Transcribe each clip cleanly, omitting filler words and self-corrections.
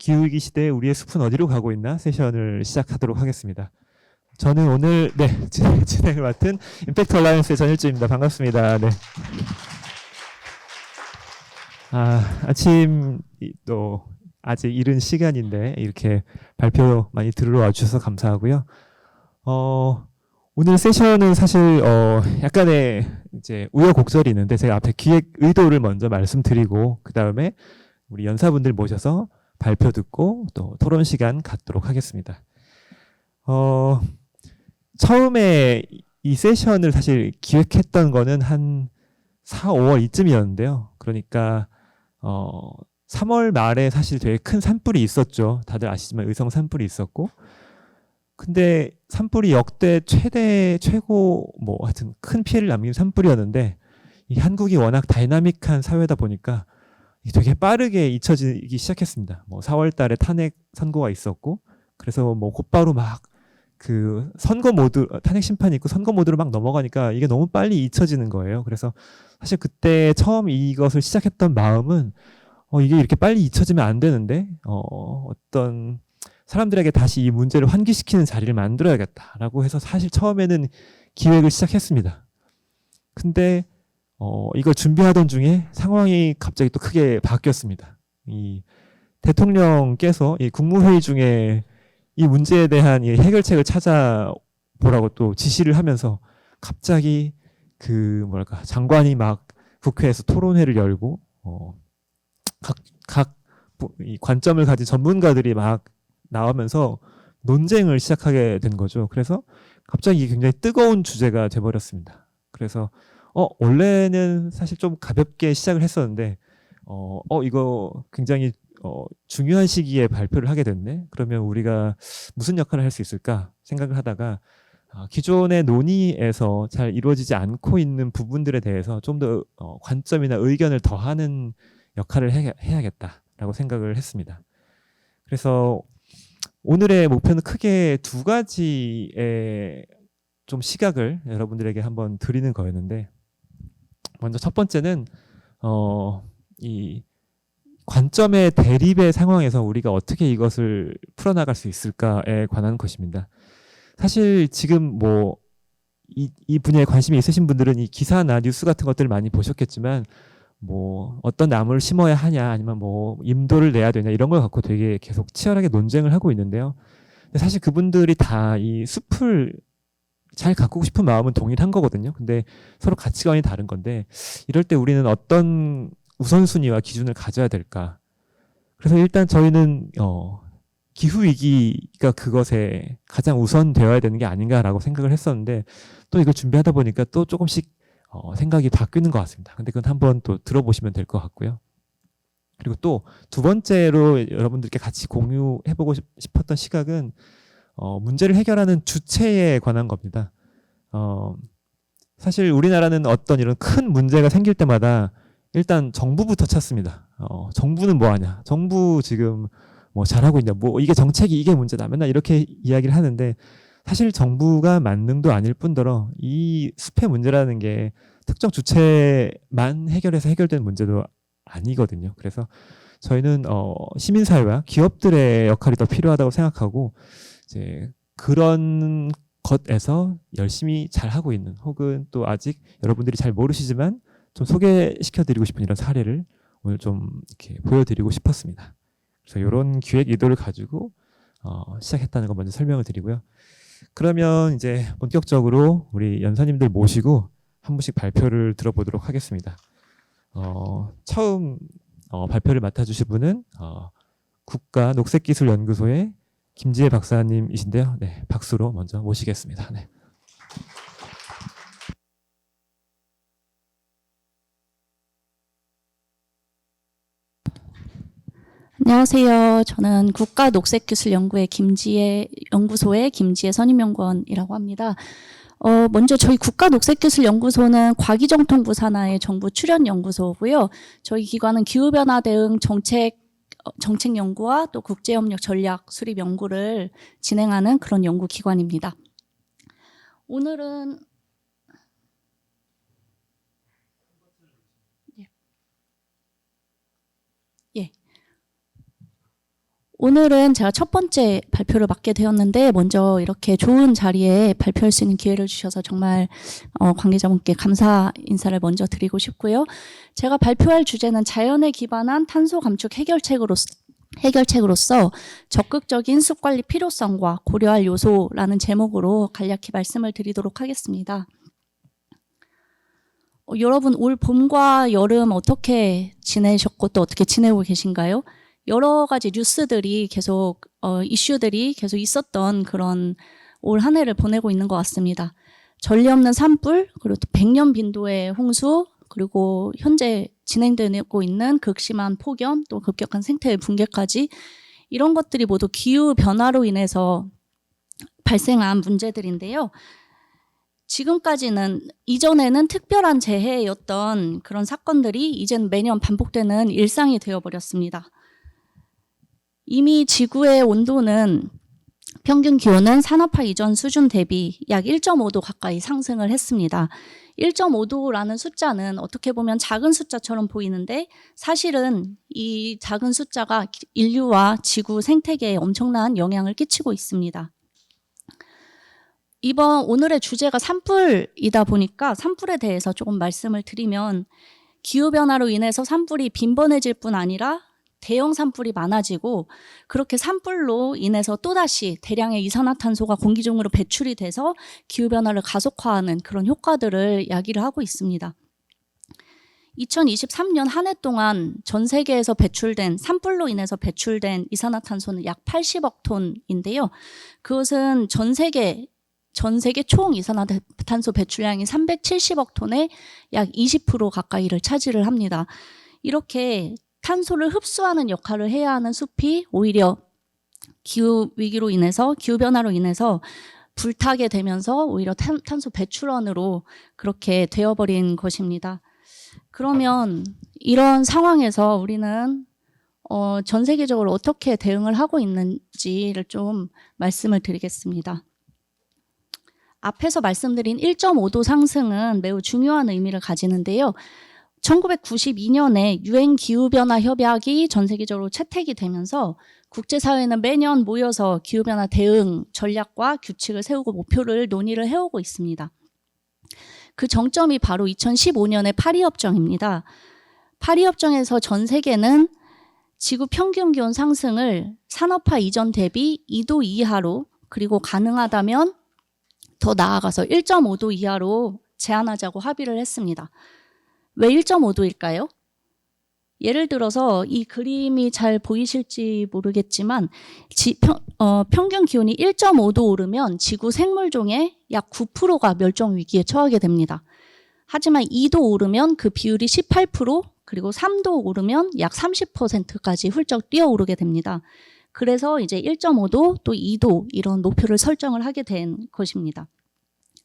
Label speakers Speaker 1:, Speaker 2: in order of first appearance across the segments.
Speaker 1: 기후위기 시대에 우리의 숲은 어디로 가고 있나 세션을 시작하도록 하겠습니다. 저는 오늘 진행을 맡은 임팩트 얼라이언스의 전일주입니다. 반갑습니다. 네. 아침 또 아직 이른 시간인데 이렇게 발표 많이 들으러 와주셔서 감사하고요. 오늘 세션은 사실 약간의 이제 우여곡절이 있는데 제가 앞에 기획 의도를 먼저 말씀드리고 그 다음에 우리 연사분들 모셔서 발표 듣고 또 토론 시간 갖도록 하겠습니다. 처음에 이 세션을 사실 기획했던 거는 한 4, 5월 이쯤이었는데요. 그러니까 3월 말에 사실 되게 큰 산불이 있었죠. 다들 아시지만 의성 산불이 있었고, 근데 산불이 역대 최고 뭐 하여튼 큰 피해를 남긴 산불이었는데 이 한국이 워낙 다이나믹한 사회다 보니까 되게 빠르게 잊혀지기 시작했습니다. 뭐 4월 달에 탄핵 선고가 있었고, 그래서 뭐 곧바로 막 그 선거 모드, 탄핵 심판이 있고 선거 모드로 막 넘어가니까 이게 너무 빨리 잊혀지는 거예요. 그래서 사실 그때 처음 이것을 시작했던 마음은 이게 이렇게 빨리 잊혀지면 안 되는데 어떤 사람들에게 다시 이 문제를 환기시키는 자리를 만들어야겠다라고 해서 사실 처음에는 기획을 시작했습니다. 근데 이걸 준비하던 중에 상황이 갑자기 또 크게 바뀌었습니다. 이 대통령께서 이 국무회의 중에 이 문제에 대한 이 해결책을 찾아보라고 또 지시를 하면서 갑자기 장관이 막 국회에서 토론회를 열고 각 이 관점을 가진 전문가들이 막 나오면서 논쟁을 시작하게 된 거죠. 그래서 갑자기 이게 굉장히 뜨거운 주제가 돼버렸습니다. 그래서 원래는 사실 좀 가볍게 시작을 했었는데 이거 굉장히 중요한 시기에 발표를 하게 됐네. 그러면 우리가 무슨 역할을 할 수 있을까 생각을 하다가 기존의 논의에서 잘 이루어지지 않고 있는 부분들에 대해서 좀 더 관점이나 의견을 더하는 역할을 해야겠다라고 생각을 했습니다. 그래서 오늘의 목표는 크게 두 가지의 좀 시각을 여러분들에게 한번 드리는 거였는데, 먼저 첫 번째는 이 관점의 대립의 상황에서 우리가 어떻게 이것을 풀어나갈 수 있을까에 관한 것입니다. 사실 지금 뭐 이 분야에 관심이 있으신 분들은 이 기사나 뉴스 같은 것들을 많이 보셨겠지만, 뭐 어떤 나무를 심어야 하냐, 아니면 뭐 임도를 내야 되냐, 이런 걸 갖고 되게 계속 치열하게 논쟁을 하고 있는데요. 근데 사실 그분들이 다 이 숲을 잘 가꾸고 싶은 마음은 동일한 거거든요. 근데 서로 가치관이 다른 건데, 이럴 때 우리는 어떤 우선순위와 기준을 가져야 될까? 그래서 일단 저희는 기후위기가 그것에 가장 우선되어야 되는 게 아닌가라고 생각을 했었는데, 또 이걸 준비하다 보니까 또 조금씩 생각이 바뀌는 것 같습니다. 근데 그건 한번 또 들어보시면 될 것 같고요. 그리고 또 두 번째로 여러분들께 같이 공유해보고 싶었던 시각은 문제를 해결하는 주체에 관한 겁니다. 사실 우리나라는 어떤 이런 큰 문제가 생길 때마다 일단 정부부터 찾습니다. 정부는 뭐 하냐? 정부 지금 뭐 잘하고 있냐? 뭐 이게 정책이 이게 문제다. 맨날 이렇게 이야기를 하는데, 사실 정부가 만능도 아닐 뿐더러 이 숲의 문제라는 게 특정 주체만 해결해서 해결되는 문제도 아니거든요. 그래서 저희는 시민사회와 기업들의 역할이 더 필요하다고 생각하고, 이제 그런 것에서 열심히 잘하고 있는, 혹은 또 아직 여러분들이 잘 모르시지만 좀 소개시켜드리고 싶은 이런 사례를 오늘 좀 이렇게 보여드리고 싶었습니다. 그래서 이런 기획 의도를 가지고 시작했다는 거 먼저 설명을 드리고요. 그러면 이제 본격적으로 우리 연사님들 모시고 한 분씩 발표를 들어보도록 하겠습니다. 처음 발표를 맡아주실 분은 국가녹색기술연구소의 김지혜 박사님이신데요. 네, 박수로 먼저 모시겠습니다. 네.
Speaker 2: 안녕하세요. 저는 국가녹색기술연구소의 김지혜 선임연구원이라고 합니다. 먼저 저희 국가녹색기술연구소는 과기정통부 산하의 정부 출연연구소고요. 저희 기관은 기후변화 대응 정책 연구와 또 국제협력 전략 수립 연구를 진행하는 그런 연구기관입니다. 오늘은 오늘은 제가 첫 번째 발표를 맡게 되었는데 먼저 이렇게 좋은 자리에 발표할 수 있는 기회를 주셔서 정말 관계자분께 감사 인사를 먼저 드리고 싶고요. 제가 발표할 주제는 자연에 기반한 탄소 감축 해결책으로서 적극적인 숲관리 필요성과 고려할 요소라는 제목으로 간략히 말씀을 드리도록 하겠습니다. 여러분 올 봄과 여름 어떻게 지내셨고 또 어떻게 지내고 계신가요? 여러 가지 뉴스들이 계속 이슈들이 계속 있었던 그런 올 한 해를 보내고 있는 것 같습니다. 전례 없는 산불, 그리고 또 100년 빈도의 홍수, 그리고 현재 진행되고 있는 극심한 폭염, 또 급격한 생태의 붕괴까지 이런 것들이 모두 기후 변화로 인해서 발생한 문제들인데요. 지금까지는 이전에는 특별한 재해였던 그런 사건들이 이제는 매년 반복되는 일상이 되어버렸습니다. 이미 지구의 온도는 평균 기온은 산업화 이전 수준 대비 약 1.5도 가까이 상승을 했습니다. 1.5도라는 숫자는 어떻게 보면 작은 숫자처럼 보이는데 사실은 이 작은 숫자가 인류와 지구 생태계에 엄청난 영향을 끼치고 있습니다. 오늘의 주제가 산불이다 보니까 산불에 대해서 조금 말씀을 드리면 기후변화로 인해서 산불이 빈번해질 뿐 아니라 대형 산불이 많아지고 그렇게 산불로 인해서 또다시 대량의 이산화탄소가 공기 중으로 배출이 돼서 기후변화를 가속화하는 그런 효과들을 야기를 하고 있습니다. 2023년 한 해 동안 전 세계에서 배출된 산불로 인해서 배출된 이산화탄소는 약 80억 톤인데요. 그것은 전 세계 총 이산화탄소 배출량이 370억 톤의 약 20% 가까이를 차지를 합니다. 이렇게 탄소를 흡수하는 역할을 해야 하는 숲이 오히려 기후위기로 인해서 기후변화로 인해서 불타게 되면서 오히려 탄소 배출원으로 그렇게 되어버린 것입니다. 그러면 이런 상황에서 우리는 전 세계적으로 어떻게 대응을 하고 있는지를 좀 말씀을 드리겠습니다. 앞에서 말씀드린 1.5도 상승은 매우 중요한 의미를 가지는데요. 1992년에 유엔 기후변화 협약이 전 세계적으로 채택이 되면서 국제사회는 매년 모여서 기후변화 대응 전략과 규칙을 세우고 목표를 논의를 해오고 있습니다. 그 정점이 바로 2015년의 파리협정입니다. 파리협정에서 전 세계는 지구 평균 기온 상승을 산업화 이전 대비 2도 이하로 그리고 가능하다면 더 나아가서 1.5도 이하로 제한하자고 합의를 했습니다. 왜 1.5도일까요? 예를 들어서 이 그림이 잘 보이실지 모르겠지만 평균 기온이 1.5도 오르면 지구 생물종의 약 9%가 멸종 위기에 처하게 됩니다. 하지만 2도 오르면 그 비율이 18%, 그리고 3도 오르면 약 30%까지 훌쩍 뛰어오르게 됩니다. 그래서 이제 1.5도 또 2도 이런 목표를 설정을 하게 된 것입니다.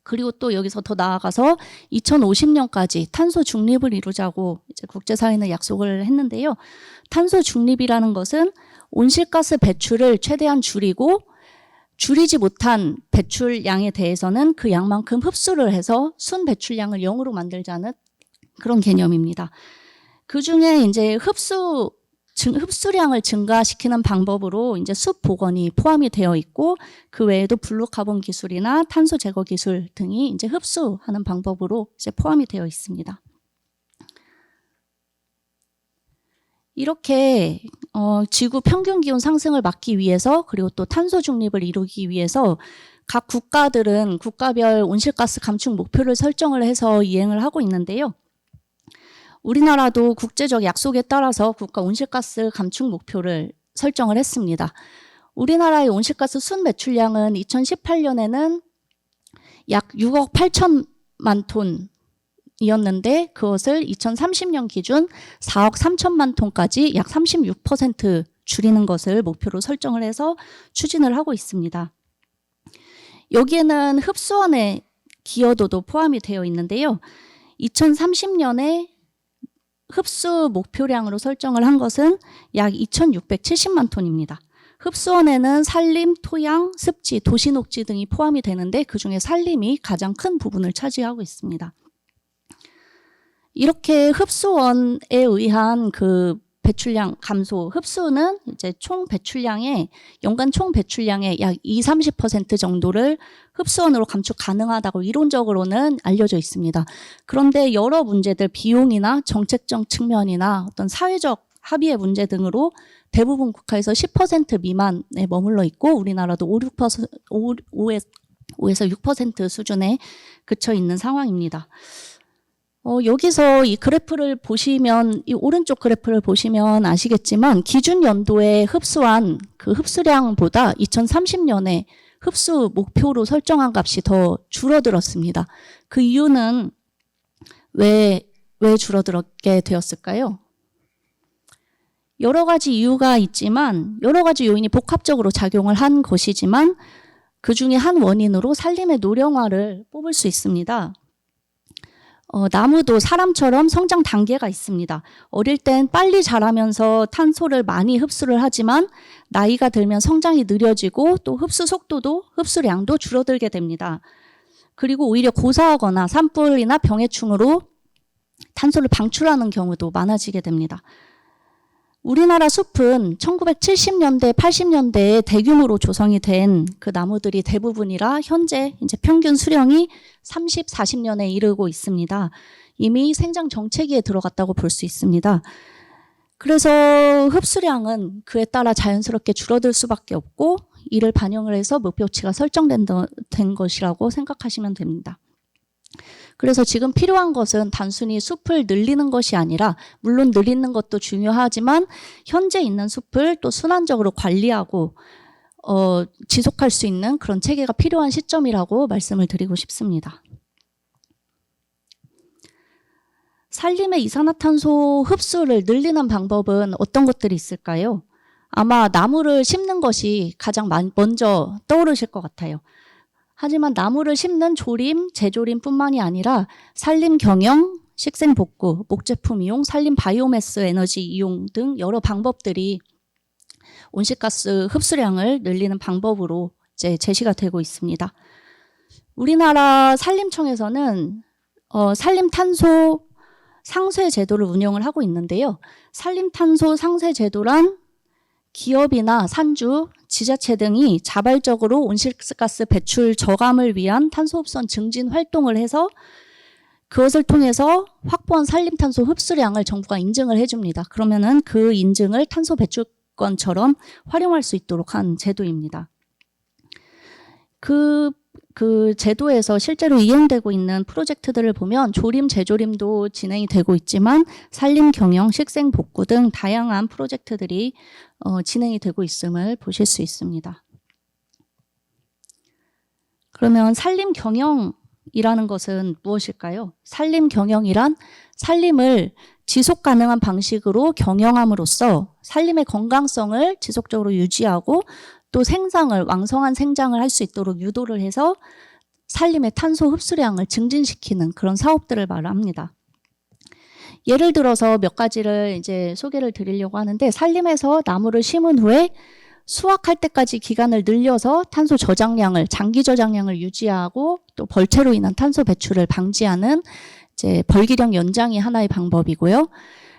Speaker 2: 그리고 또 여기서 더 나아가서 2050년까지 탄소 중립을 이루자고 이제 국제사회는 약속을 했는데요. 탄소 중립이라는 것은 온실가스 배출을 최대한 줄이고 줄이지 못한 배출량에 대해서는 그 양만큼 흡수를 해서 순 배출량을 0으로 만들자는 그런 개념입니다. 그 중에 이제 흡수량을 증가시키는 방법으로 이제 숲 복원이 포함이 되어 있고 그 외에도 블루카본 기술이나 탄소 제거 기술 등이 이제 흡수하는 방법으로 이제 포함이 되어 있습니다. 이렇게 지구 평균 기온 상승을 막기 위해서 그리고 또 탄소 중립을 이루기 위해서 각 국가들은 국가별 온실가스 감축 목표를 설정을 해서 이행을 하고 있는데요. 우리나라도 국제적 약속에 따라서 국가 온실가스 감축 목표를 설정을 했습니다. 우리나라의 온실가스 순 배출량은 2018년에는 약 6억 8천만 톤이었는데 그것을 2030년 기준 4억 3천만 톤까지 약 36% 줄이는 것을 목표로 설정을 해서 추진을 하고 있습니다. 여기에는 흡수원의 기여도도 포함이 되어 있는데요. 2030년에 흡수 목표량으로 설정을 한 것은 약 2,670만 톤입니다. 흡수원에는 산림, 토양, 습지, 도시녹지 등이 포함이 되는데 그중에 산림이 가장 큰 부분을 차지하고 있습니다. 이렇게 흡수원에 의한 그 배출량 감소, 흡수는 이제 연간 총 배출량의 약 20-30% 정도를 흡수원으로 감축 가능하다고 이론적으로는 알려져 있습니다. 그런데 여러 문제들, 비용이나 정책적 측면이나 어떤 사회적 합의의 문제 등으로 대부분 국가에서 10% 미만에 머물러 있고 우리나라도 5에서 6% 수준에 그쳐 있는 상황입니다. 여기서 이 그래프를 보시면, 이 오른쪽 그래프를 보시면 아시겠지만 기준 연도에 흡수한 그 흡수량보다 2030년에 흡수 목표로 설정한 값이 더 줄어들었습니다. 그 이유는 왜 줄어들게 되었을까요? 여러 가지 이유가 있지만, 여러 가지 요인이 복합적으로 작용을 한 것이지만 그 중에 한 원인으로 산림의 노령화를 뽑을 수 있습니다. 나무도 사람처럼 성장 단계가 있습니다. 어릴 땐 빨리 자라면서 탄소를 많이 흡수를 하지만 나이가 들면 성장이 느려지고 또 흡수 속도도 흡수량도 줄어들게 됩니다. 그리고 오히려 고사하거나 산불이나 병해충으로 탄소를 방출하는 경우도 많아지게 됩니다. 우리나라 숲은 1970년대, 80년대에 대규모로 조성이 된 그 나무들이 대부분이라 현재 이제 평균 수령이 30, 40년에 이르고 있습니다. 이미 생장 정체기에 들어갔다고 볼 수 있습니다. 그래서 흡수량은 그에 따라 자연스럽게 줄어들 수밖에 없고 이를 반영을 해서 목표치가 설정된 것이라고 생각하시면 됩니다. 그래서 지금 필요한 것은 단순히 숲을 늘리는 것이 아니라 물론 늘리는 것도 중요하지만 현재 있는 숲을 또 순환적으로 관리하고 지속할 수 있는 그런 체계가 필요한 시점이라고 말씀을 드리고 싶습니다. 산림의 이산화탄소 흡수를 늘리는 방법은 어떤 것들이 있을까요? 아마 나무를 심는 것이 가장 먼저 떠오르실 것 같아요. 하지만 나무를 심는 조림, 재조림뿐만이 아니라 산림 경영, 식생 복구, 목제품 이용, 산림 바이오매스 에너지 이용 등 여러 방법들이 온실가스 흡수량을 늘리는 방법으로 이제 제시가 되고 있습니다. 우리나라 산림청에서는 산림탄소 상쇄 제도를 운영을 하고 있는데요. 산림탄소 상쇄 제도란 기업이나 산주, 지자체 등이 자발적으로 온실가스 배출 저감을 위한 탄소흡수원 증진 활동을 해서 그것을 통해서 확보한 산림탄소 흡수량을 정부가 인증을 해줍니다. 그러면은 그 인증을 탄소 배출권처럼 활용할 수 있도록 한 제도입니다. 그 제도에서 실제로 이행되고 있는 프로젝트들을 보면 조림, 재조림도 진행이 되고 있지만 산림 경영, 식생 복구 등 다양한 프로젝트들이 진행이 되고 있음을 보실 수 있습니다. 그러면 산림 경영이라는 것은 무엇일까요? 산림 경영이란 산림을 지속 가능한 방식으로 경영함으로써 산림의 건강성을 지속적으로 유지하고 또 생장을 왕성한 생장을 할 수 있도록 유도를 해서 산림의 탄소 흡수량을 증진시키는 그런 사업들을 말합니다. 예를 들어서 몇 가지를 이제 소개를 드리려고 하는데 산림에서 나무를 심은 후에 수확할 때까지 기간을 늘려서 탄소 저장량을 장기 저장량을 유지하고 또 벌채로 인한 탄소 배출을 방지하는 이제 벌기령 연장이 하나의 방법이고요.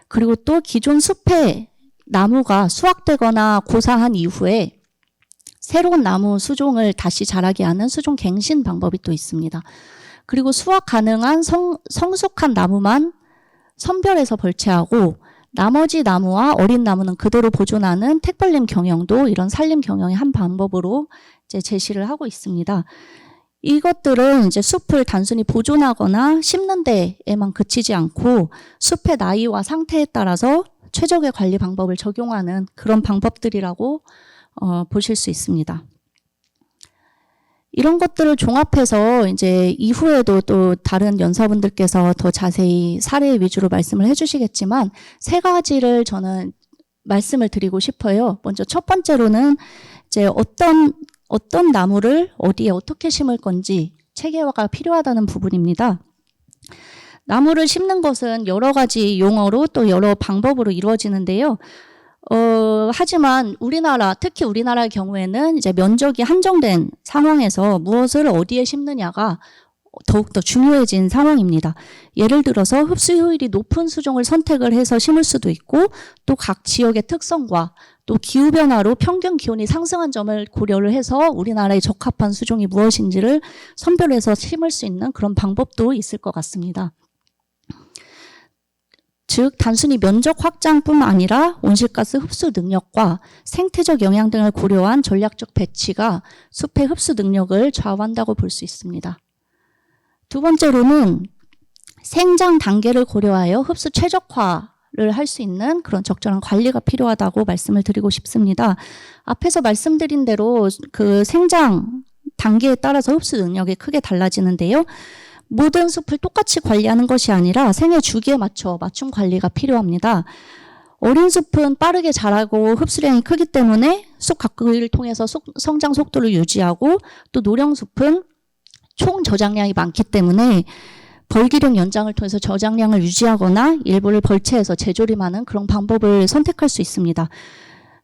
Speaker 2: 그리고 또 기존 숲에 나무가 수확되거나 고사한 이후에 새로운 나무 수종을 다시 자라게 하는 수종 갱신 방법이 또 있습니다. 그리고 수확 가능한 성숙한 나무만 선별해서 벌채하고 나머지 나무와 어린 나무는 그대로 보존하는 택벌림 경영도 이런 산림 경영의 한 방법으로 이제 제시를 하고 있습니다. 이것들은 이제 숲을 단순히 보존하거나 심는 데에만 그치지 않고 숲의 나이와 상태에 따라서 최적의 관리 방법을 적용하는 그런 방법들이라고 보실 수 있습니다. 이런 것들을 종합해서 이제 이후에도 또 다른 연사분들께서 더 자세히 사례 위주로 말씀을 해주시겠지만 세 가지를 저는 말씀을 드리고 싶어요. 먼저 첫 번째로는 이제 어떤 나무를 어디에 어떻게 심을 건지 체계화가 필요하다는 부분입니다. 나무를 심는 것은 여러 가지 용어로 또 여러 방법으로 이루어지는데요. 하지만 특히 우리나라의 경우에는 이제 면적이 한정된 상황에서 무엇을 어디에 심느냐가 더욱더 중요해진 상황입니다. 예를 들어서 흡수 효율이 높은 수종을 선택을 해서 심을 수도 있고 또 각 지역의 특성과 또 기후변화로 평균 기온이 상승한 점을 고려를 해서 우리나라에 적합한 수종이 무엇인지를 선별해서 심을 수 있는 그런 방법도 있을 것 같습니다. 즉 단순히 면적 확장뿐만 아니라 온실가스 흡수 능력과 생태적 영향 등을 고려한 전략적 배치가 숲의 흡수 능력을 좌우한다고 볼 수 있습니다. 두 번째로는 생장 단계를 고려하여 흡수 최적화를 할 수 있는 그런 적절한 관리가 필요하다고 말씀을 드리고 싶습니다. 앞에서 말씀드린 대로 그 생장 단계에 따라서 흡수 능력이 크게 달라지는데요. 모든 숲을 똑같이 관리하는 것이 아니라 생애 주기에 맞춰 맞춤 관리가 필요합니다. 어린 숲은 빠르게 자라고 흡수량이 크기 때문에 숲 가꾸기를 통해서 성장 속도를 유지하고 또 노령 숲은 총 저장량이 많기 때문에 벌기령 연장을 통해서 저장량을 유지하거나 일부를 벌채해서 재조림하는 그런 방법을 선택할 수 있습니다.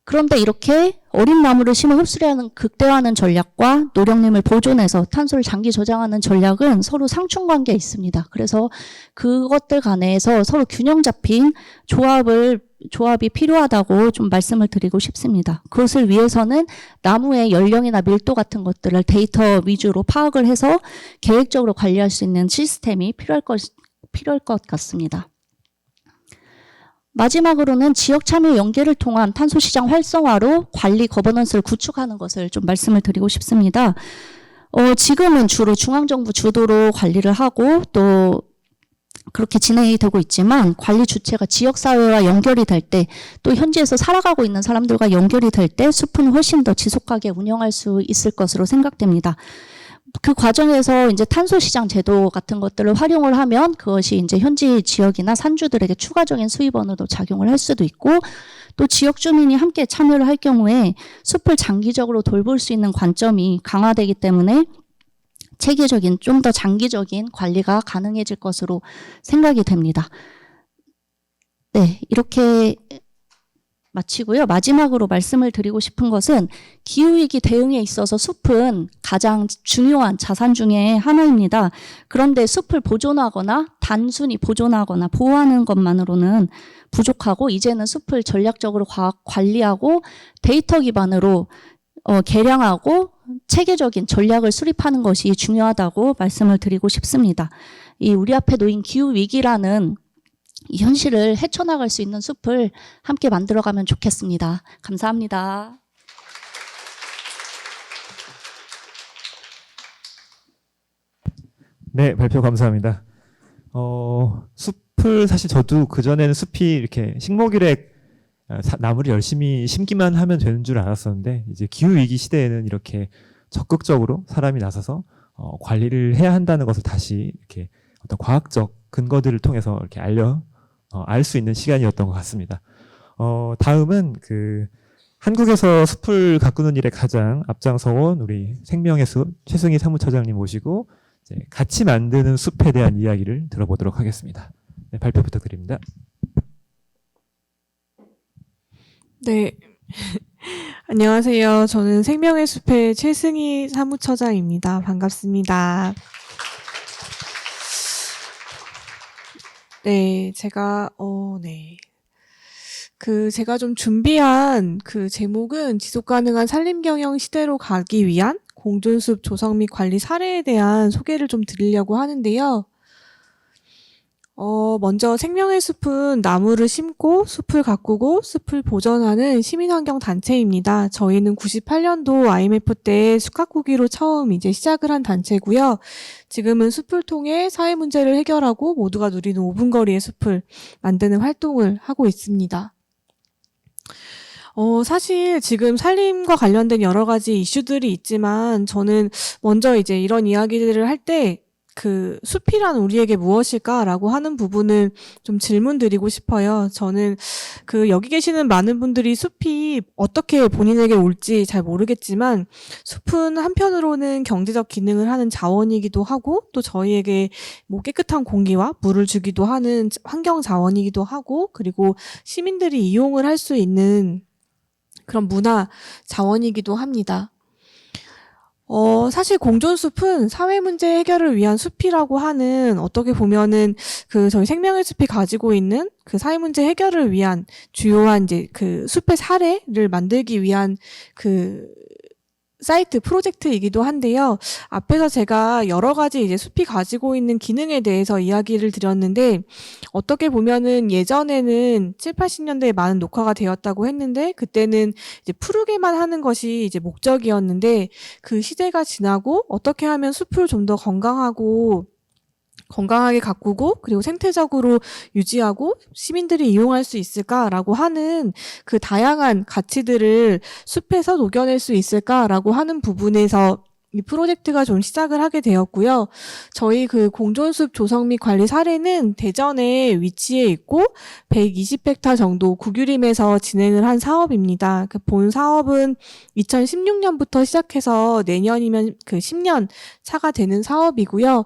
Speaker 2: 그런데 이렇게 어린 나무를 심어 흡수량을 극대화하는 전략과 노령림을 보존해서 탄소를 장기 저장하는 전략은 서로 상충관계에 있습니다. 그래서 그것들 간에서 서로 균형 잡힌 조합이 필요하다고 좀 말씀을 드리고 싶습니다. 그것을 위해서는 나무의 연령이나 밀도 같은 것들을 데이터 위주로 파악을 해서 계획적으로 관리할 수 있는 시스템이 필요할 것 같습니다. 마지막으로는 지역 참여 연계를 통한 탄소 시장 활성화로 관리 거버넌스를 구축하는 것을 좀 말씀을 드리고 싶습니다. 지금은 주로 중앙정부 주도로 관리를 하고 또 그렇게 진행이 되고 있지만 관리 주체가 지역사회와 연결이 될 때 또 현지에서 살아가고 있는 사람들과 연결이 될 때 숲은 훨씬 더 지속하게 운영할 수 있을 것으로 생각됩니다. 그 과정에서 이제 탄소시장 제도 같은 것들을 활용을 하면 그것이 이제 현지 지역이나 산주들에게 추가적인 수입원으로 작용을 할 수도 있고 또 지역 주민이 함께 참여를 할 경우에 숲을 장기적으로 돌볼 수 있는 관점이 강화되기 때문에 체계적인 좀 더 장기적인 관리가 가능해질 것으로 생각이 됩니다. 네, 이렇게 마치고요. 마지막으로 말씀을 드리고 싶은 것은 기후위기 대응에 있어서 숲은 가장 중요한 자산 중에 하나입니다. 그런데 숲을 보존하거나 단순히 보존하거나 보호하는 것만으로는 부족하고 이제는 숲을 전략적으로 관리하고 데이터 기반으로 개량하고 체계적인 전략을 수립하는 것이 중요하다고 말씀을 드리고 싶습니다. 이 우리 앞에 놓인 기후위기라는 이 현실을 헤쳐나갈 수 있는 숲을 함께 만들어가면 좋겠습니다. 감사합니다.
Speaker 1: 네, 발표 감사합니다. 숲을 사실 저도 그전에는 숲이 이렇게 식목일에 나무를 열심히 심기만 하면 되는 줄 알았었는데 이제 기후위기 시대에는 이렇게 적극적으로 사람이 나서서 관리를 해야 한다는 것을 다시 이렇게 어떤 과학적 근거들을 통해서 이렇게 알 수 있는 시간이었던 것 같습니다. 다음은 한국에서 숲을 가꾸는 일에 가장 앞장서온 우리 생명의 숲 최승희 사무처장님 모시고 이제 같이 만드는 숲에 대한 이야기를 들어보도록 하겠습니다. 네, 발표 부탁드립니다.
Speaker 3: 네. 안녕하세요. 저는 생명의 숲의 최승희 사무처장입니다. 반갑습니다. 네, 제가 좀 준비한 그 제목은 지속 가능한 산림 경영 시대로 가기 위한 공존숲 조성 및 관리 사례에 대한 소개를 좀 드리려고 하는데요. 먼저 생명의 숲은 나무를 심고 숲을 가꾸고 숲을 보전하는 시민환경 단체입니다. 저희는 98년도 IMF 때 숲 가꾸기로 처음 이제 시작을 한 단체고요. 지금은 숲을 통해 사회 문제를 해결하고 모두가 누리는 5분 거리의 숲을 만드는 활동을 하고 있습니다. 사실 지금 산림과 관련된 여러 가지 이슈들이 있지만 저는 먼저 이제 이런 이야기들을 할 때 숲이란 우리에게 무엇일까라고 하는 부분을 좀 질문 드리고 싶어요. 저는 여기 계시는 많은 분들이 숲이 어떻게 본인에게 올지 잘 모르겠지만 숲은 한편으로는 경제적 기능을 하는 자원이기도 하고 또 저희에게 깨끗한 공기와 물을 주기도 하는 환경 자원이기도 하고 그리고 시민들이 이용을 할 수 있는 그런 문화 자원이기도 합니다. 사실 공존숲은 사회 문제 해결을 위한 숲이라고 하는 어떻게 보면은 그 저희 생명의 숲이 가지고 있는 그 사회 문제 해결을 위한 주요한 이제 그 숲의 사례를 만들기 위한 그 사이트 프로젝트이기도 한데요. 앞에서 제가 여러 가지 이제 숲이 가지고 있는 기능에 대해서 이야기를 드렸는데 어떻게 보면은 예전에는 7, 80년대에 많은 녹화가 되었다고 했는데 그때는 이제 푸르게만 하는 것이 이제 목적이었는데 그 시대가 지나고 어떻게 하면 숲을 좀 더 건강하게 가꾸고 그리고 생태적으로 유지하고 시민들이 이용할 수 있을까라고 하는 그 다양한 가치들을 숲에서 녹여낼 수 있을까라고 하는 부분에서 이 프로젝트가 좀 시작을 하게 되었고요. 저희 그 공존숲 조성 및 관리 사례는 대전에 위치해 있고 120헥타 정도 국유림에서 진행을 한 사업입니다. 그 본 사업은 2016년부터 시작해서 내년이면 그 10년 차가 되는 사업이고요.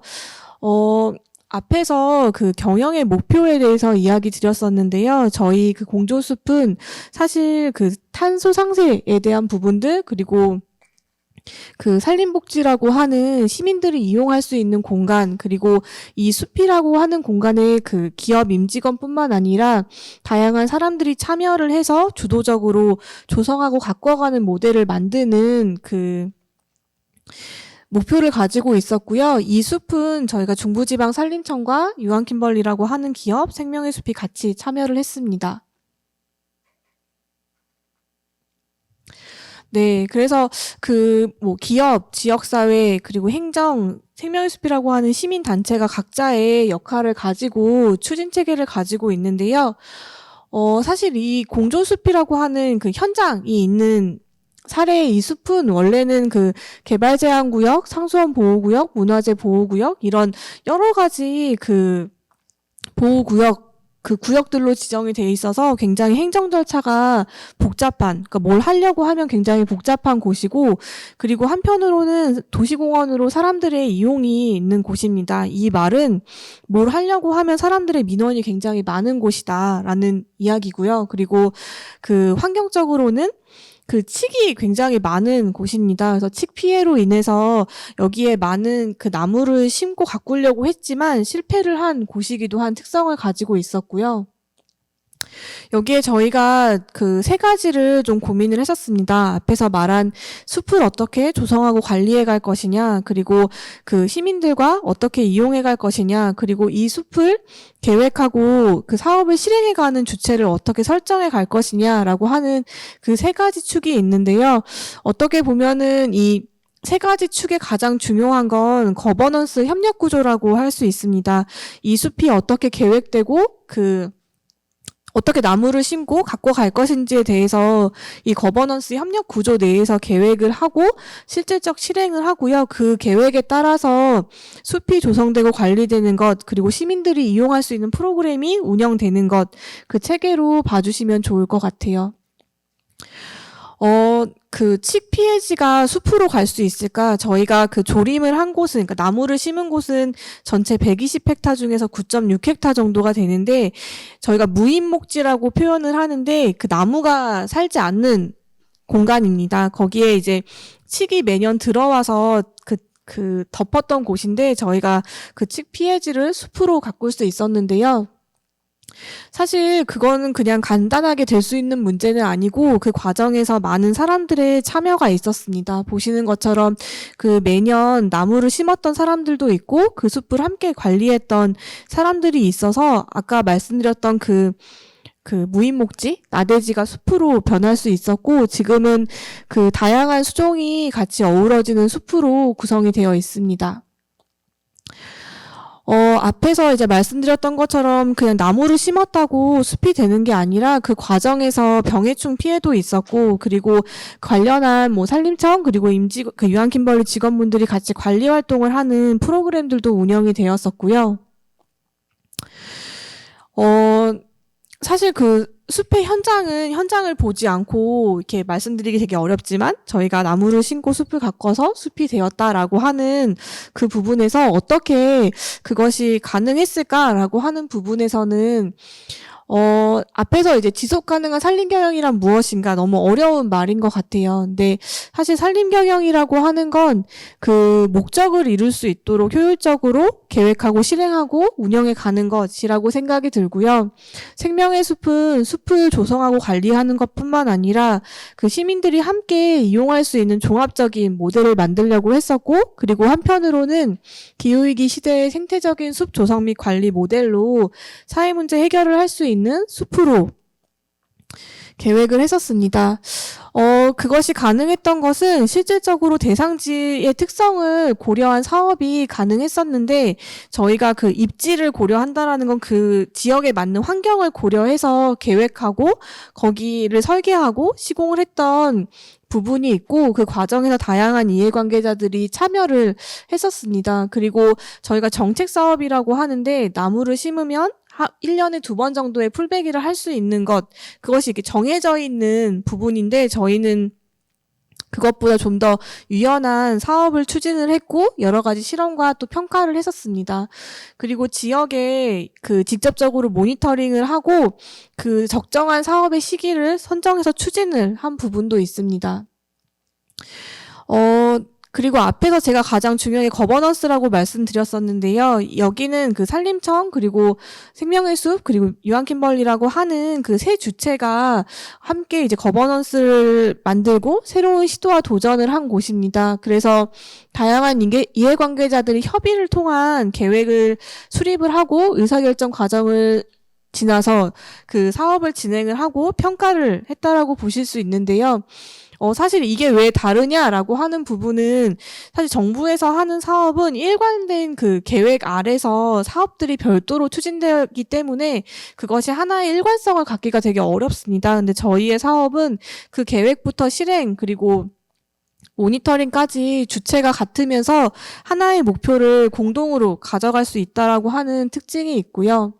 Speaker 3: 앞에서 그 경영의 목표에 대해서 이야기 드렸었는데요. 저희 그 공존숲은 사실 그 탄소 상쇄에 대한 부분들, 그리고 그 산림복지라고 하는 시민들이 이용할 수 있는 공간, 그리고 이 숲이라고 하는 공간에 그 기업 임직원뿐만 아니라 다양한 사람들이 참여를 해서 주도적으로 조성하고 가꿔가는 모델을 만드는 그 목표를 가지고 있었고요. 이 숲은 저희가 중부지방산림청과 유한킴벌리라고 하는 기업, 생명의 숲이 같이 참여를 했습니다. 네, 그래서 그 뭐 기업, 지역사회, 그리고 행정, 생명의 숲이라고 하는 시민단체가 각자의 역할을 가지고 추진 체계를 가지고 있는데요. 사실 이 공존숲이라고 하는 그 현장이 있는 사례의 이 숲은 원래는 그 개발제한구역, 상수원 보호구역, 문화재 보호구역 이런 여러 가지 그 보호구역 그 구역들로 지정이 돼 있어서 굉장히 행정 절차가 복잡한, 그러니까 뭘 하려고 하면 굉장히 복잡한 곳이고, 그리고 한편으로는 도시공원으로 사람들의 이용이 있는 곳입니다. 이 말은 뭘 하려고 하면 사람들의 민원이 굉장히 많은 곳이다라는 이야기고요. 그리고 그 환경적으로는 그 칡이 굉장히 많은 곳입니다. 그래서 칡 피해로 인해서 여기에 많은 그 나무를 심고 가꾸려고 했지만 실패를 한 곳이기도 한 특성을 가지고 있었고요. 여기에 저희가 그 세 가지를 좀 고민을 했었습니다. 앞에서 말한 숲을 어떻게 조성하고 관리해 갈 것이냐, 그리고 그 시민들과 어떻게 이용해 갈 것이냐, 그리고 이 숲을 계획하고 그 사업을 실행해 가는 주체를 어떻게 설정해 갈 것이냐라고 하는 그 세 가지 축이 있는데요. 어떻게 보면은 이 세 가지 축의 가장 중요한 건 거버넌스 협력 구조라고 할 수 있습니다. 이 숲이 어떻게 계획되고 어떻게 나무를 심고 갖고 갈 것인지에 대해서 이 거버넌스 협력 구조 내에서 계획을 하고 실질적 실행을 하고요. 그 계획에 따라서 숲이 조성되고 관리되는 것, 그리고 시민들이 이용할 수 있는 프로그램이 운영되는 것, 그 체계로 봐주시면 좋을 것 같아요. 그 칡 피해지가 숲으로 갈 수 있을까? 저희가 그 조림을 한 곳은, 그러니까 나무를 심은 곳은 전체 120헥타 중에서 9.6헥타 정도가 되는데, 저희가 무인목지라고 표현을 하는데, 그 나무가 살지 않는 공간입니다. 거기에 이제 칡이 매년 들어와서 그 덮었던 곳인데, 저희가 그 칡 피해지를 숲으로 가꿀 수 있었는데요. 사실 그거는 그냥 간단하게 될 수 있는 문제는 아니고 그 과정에서 많은 사람들의 참여가 있었습니다. 보시는 것처럼 그 매년 나무를 심었던 사람들도 있고 그 숲을 함께 관리했던 사람들이 있어서 아까 말씀드렸던 그 무인목지, 나대지가 숲으로 변할 수 있었고 지금은 그 다양한 수종이 같이 어우러지는 숲으로 구성이 되어 있습니다. 앞에서 이제 말씀드렸던 것처럼 그냥 나무를 심었다고 숲이 되는 게 아니라 그 과정에서 병해충 피해도 있었고, 그리고 관련한 뭐 산림청, 그리고 그 유한킴벌리 직원분들이 같이 관리 활동을 하는 프로그램들도 운영이 되었었고요. 사실 그 숲의 현장을 보지 않고 이렇게 말씀드리기 되게 어렵지만 저희가 나무를 심고 숲을 가꿔서 숲이 되었다라고 하는 그 부분에서 어떻게 그것이 가능했을까라고 하는 부분에서는 앞에서 이제 지속 가능한 산림 경영이란 무엇인가 너무 어려운 말인 것 같아요. 근데 사실 산림 경영이라고 하는 건 그 목적을 이룰 수 있도록 효율적으로 계획하고 실행하고 운영해 가는 것이라고 생각이 들고요. 생명의 숲은 숲을 조성하고 관리하는 것뿐만 아니라 그 시민들이 함께 이용할 수 있는 종합적인 모델을 만들려고 했었고, 그리고 한편으로는 기후위기 시대의 생태적인 숲 조성 및 관리 모델로 사회 문제 해결을 할 수 있는 숲으로 계획을 했었습니다. 그것이 가능했던 것은 실질적으로 대상지의 특성을 고려한 사업이 가능했었는데, 저희가 그 입지를 고려한다라는 건 그 지역에 맞는 환경을 고려해서 계획하고 거기를 설계하고 시공을 했던 부분이 있고, 그 과정에서 다양한 이해관계자들이 참여를 했었습니다. 그리고 저희가 정책 사업이라고 하는데, 나무를 심으면 1년에 2번 정도의 풀베기를 할 수 있는 것, 그것이 이렇게 정해져 있는 부분인데, 저희는 그것보다 좀 더 유연한 사업을 추진을 했고, 여러 가지 실험과 또 평가를 했었습니다. 그리고 지역에 그 직접적으로 모니터링을 하고, 그 적정한 사업의 시기를 선정해서 추진을 한 부분도 있습니다. 그리고 앞에서 제가 가장 중요하게 거버넌스라고 말씀드렸었는데요. 여기는 그 산림청, 그리고 생명의 숲, 그리고 유한킴벌리라고 하는 그 세 주체가 함께 이제 거버넌스를 만들고 새로운 시도와 도전을 한 곳입니다. 그래서 다양한 이해관계자들이 협의를 통한 계획을 수립을 하고 의사결정 과정을 지나서 그 사업을 진행을 하고 평가를 했다라고 보실 수 있는데요. 사실 이게 왜 다르냐라고 하는 부분은, 사실 정부에서 하는 사업은 일관된 그 계획 아래서 사업들이 별도로 추진되기 때문에 그것이 하나의 일관성을 갖기가 되게 어렵습니다. 근데 저희의 사업은 그 계획부터 실행, 그리고 모니터링까지 주체가 같으면서 하나의 목표를 공동으로 가져갈 수 있다라고 하는 특징이 있고요.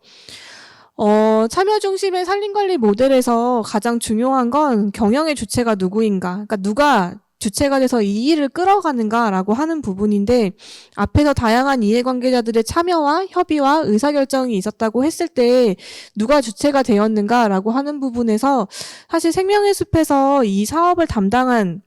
Speaker 3: 참여 중심의 산림관리 모델에서 가장 중요한 건 경영의 주체가 누구인가, 그러니까 누가 주체가 돼서 이 일을 끌어가는가라고 하는 부분인데, 앞에서 다양한 이해관계자들의 참여와 협의와 의사결정이 있었다고 했을 때 누가 주체가 되었는가라고 하는 부분에서 사실 생명의 숲에서 이 사업을 담당한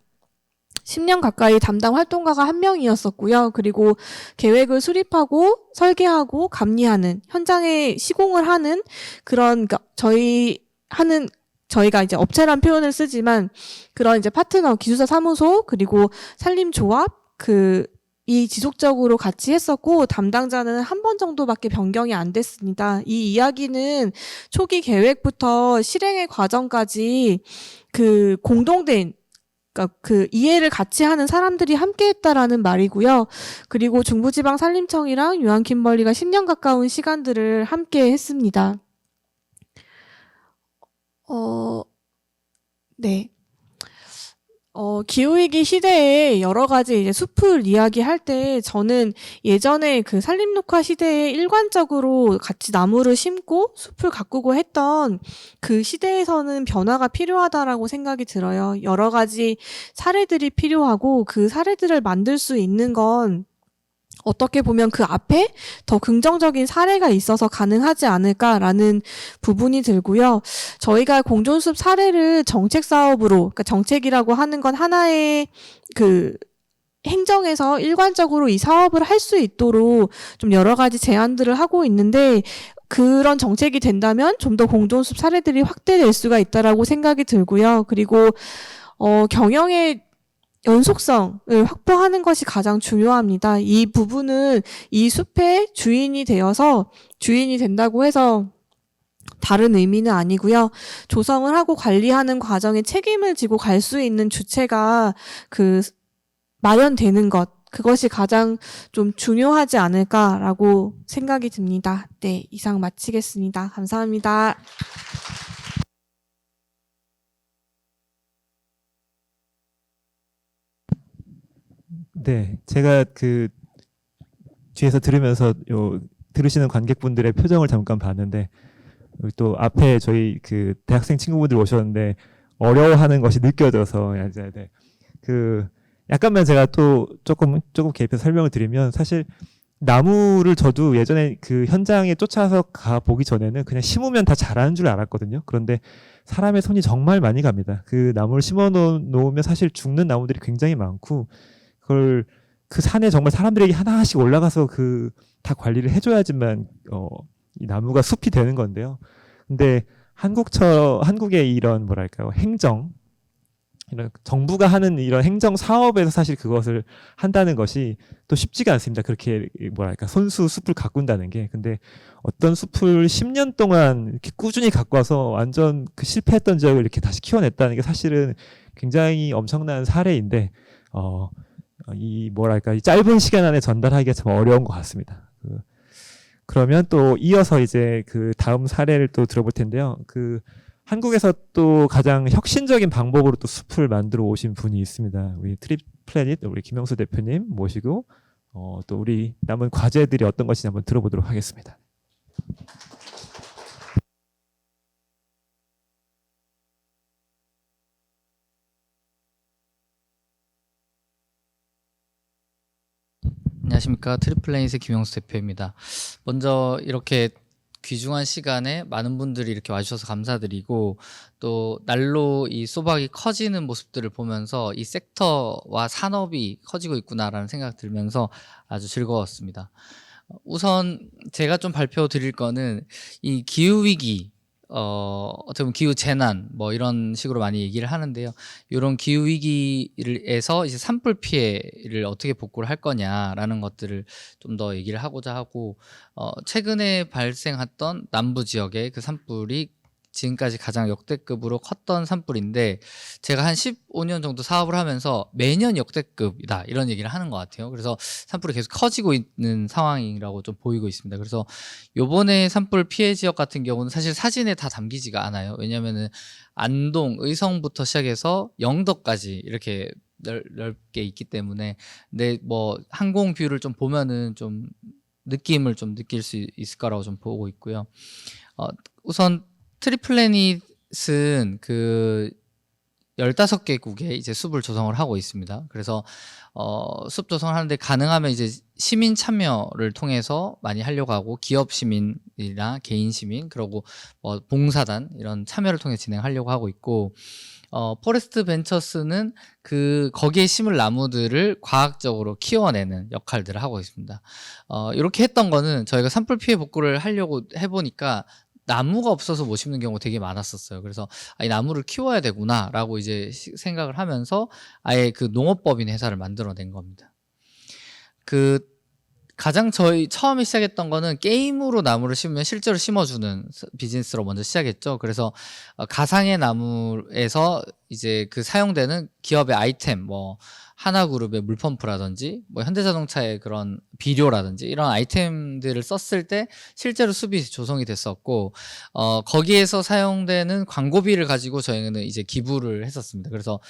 Speaker 3: 10년 가까이 담당 활동가가 한 명이었었고요. 그리고 계획을 수립하고 설계하고 감리하는, 현장에 시공을 하는 그런, 그러니까 저희가 이제 업체란 표현을 쓰지만 그런 이제 파트너, 기술사 사무소, 그리고 산림조합, 이 지속적으로 같이 했었고, 담당자는 한 번 정도밖에 변경이 안 됐습니다. 이 이야기는 초기 계획부터 실행의 과정까지 그 공동된, 그러니까 그 이해를 같이 하는 사람들이 함께 했다라는 말이고요. 그리고 중부지방산림청이랑 유한킴벌리가 10년 가까운 시간들을 함께 했습니다. 네. 기후위기 시대에 여러 가지 이제 숲을 이야기할 때, 저는 예전에 그 산림녹화 시대에 일관적으로 같이 나무를 심고 숲을 가꾸고 했던 그 시대에서는 변화가 필요하다라고 생각이 들어요. 여러 가지 사례들이 필요하고, 그 사례들을 만들 수 있는 건 어떻게 보면 그 앞에 더 긍정적인 사례가 있어서 가능하지 않을까라는 부분이 들고요. 저희가 공존숲 사례를 정책 사업으로, 그러니까 정책이라고 하는 건 하나의 그 행정에서 일관적으로 이 사업을 할 수 있도록 좀 여러 가지 제안들을 하고 있는데, 그런 정책이 된다면 좀 더 공존숲 사례들이 확대될 수가 있다라고 생각이 들고요. 그리고 경영의 연속성을 확보하는 것이 가장 중요합니다. 이 부분은 이 숲의 주인이 된다고 해서 다른 의미는 아니고요. 조성을 하고 관리하는 과정에 책임을 지고 갈 수 있는 주체가 마련되는 것, 그것이 가장 좀 중요하지 않을까라고 생각이 듭니다. 네, 이상 마치겠습니다. 감사합니다.
Speaker 1: 네, 제가 뒤에서 들으면서 들으시는 관객분들의 표정을 잠깐 봤는데, 여기 또 앞에 저희 대학생 친구분들 오셨는데 어려워하는 것이 느껴져서, 약간만 제가 또 조금 개입해서 설명을 드리면, 사실 나무를 저도 예전에 그 현장에 쫓아서 가 보기 전에는 그냥 심으면 다 자라는 줄 알았거든요. 그런데 사람의 손이 정말 많이 갑니다. 그 나무를 심어 놓으면 사실 죽는 나무들이 굉장히 많고, 그걸 그 산에 정말 사람들에게 하나씩 올라가서 그 다 관리를 해줘야지만 이 나무가 숲이 되는 건데요. 근데 한국의 이런 뭐랄까요, 행정, 이런 정부가 하는 이런 행정 사업에서 사실 그것을 한다는 것이 또 쉽지가 않습니다. 그렇게 뭐랄까 손수 숲을 가꾼다는 게. 근데 어떤 숲을 10년 동안 이렇게 꾸준히 가꿔서 완전 그 실패했던 지역을 이렇게 다시 키워냈다는 게 사실은 굉장히 엄청난 사례인데 이 뭐랄까 이 짧은 시간 안에 전달하기가 참 어려운 것 같습니다. 그러면 또 이어서 이제 그 다음 사례를 또 들어볼 텐데요. 그 한국에서 또 가장 혁신적인 방법으로 또 숲을 만들어 오신 분이 있습니다. 우리 트리플래닛 우리 김영수 대표님 모시고 또 우리 남은 과제들이 어떤 것인지 한번 들어보도록 하겠습니다.
Speaker 4: 안녕하십니까. 트리플레닛의 김영수 대표입니다. 먼저 이렇게 귀중한 시간에 많은 분들이 이렇게 와주셔서 감사드리고, 또 날로 이 소박이 커지는 모습들을 보면서 이 섹터와 산업이 커지고 있구나라는 생각 들면서 아주 즐거웠습니다. 우선 제가 좀 발표 드릴 거는 이 기후위기, 어떻게 보면 기후 재난 뭐 이런 식으로 많이 얘기를 하는데요. 이런 기후 위기에서 이제 산불 피해를 어떻게 복구를 할 거냐라는 것들을 좀 더 얘기를 하고자 하고, 최근에 발생했던 남부 지역의 그 산불이 지금까지 가장 역대급으로 컸던 산불인데, 제가 한 15년 정도 사업을 하면서 매년 역대급이다 이런 얘기를 하는 것 같아요. 그래서 산불이 계속 커지고 있는 상황이라고 좀 보이고 있습니다. 그래서 요번에 산불 피해 지역 같은 경우는 사실 사진에 다 담기지가 않아요. 왜냐면은 안동, 의성부터 시작해서 영덕까지 이렇게 넓게 있기 때문에, 근데 뭐 항공 뷰를 좀 보면은 좀 느낌을 좀 느낄 수 있을 거라고 좀 보고 있고요. 우선 트리플래닛은 그 15개국에 이제 숲을 조성을 하고 있습니다. 그래서 숲 조성을 하는데 가능하면 이제 시민 참여를 통해서 많이 하려고 하고, 기업 시민이나 개인 시민, 그리고 뭐 봉사단 이런 참여를 통해 진행하려고 하고 있고, 포레스트 벤처스는 거기에 심을 나무들을 과학적으로 키워내는 역할들을 하고 있습니다. 이렇게 했던 거는 저희가 산불 피해 복구를 하려고 해보니까 나무가 없어서 못 심는 경우가 되게 많았었어요. 그래서 이 나무를 키워야 되구나라고 이제 생각을 하면서 아예 그 농업법인 회사를 만들어낸 겁니다. 가장 저희 처음에 시작했던 거는 게임으로 나무를 심으면 실제로 심어주는 비즈니스로 먼저 시작했죠. 그래서 가상의 나무에서 이제 그 사용되는 기업의 아이템, 뭐 하나그룹의 물펌프라든지 뭐 현대자동차의 그런 비료라든지 이런 아이템들을 썼을 때 실제로 숲이 조성이 됐었고, 거기에서 사용되는 광고비를 가지고 저희는 이제 기부를 했었습니다. 그래서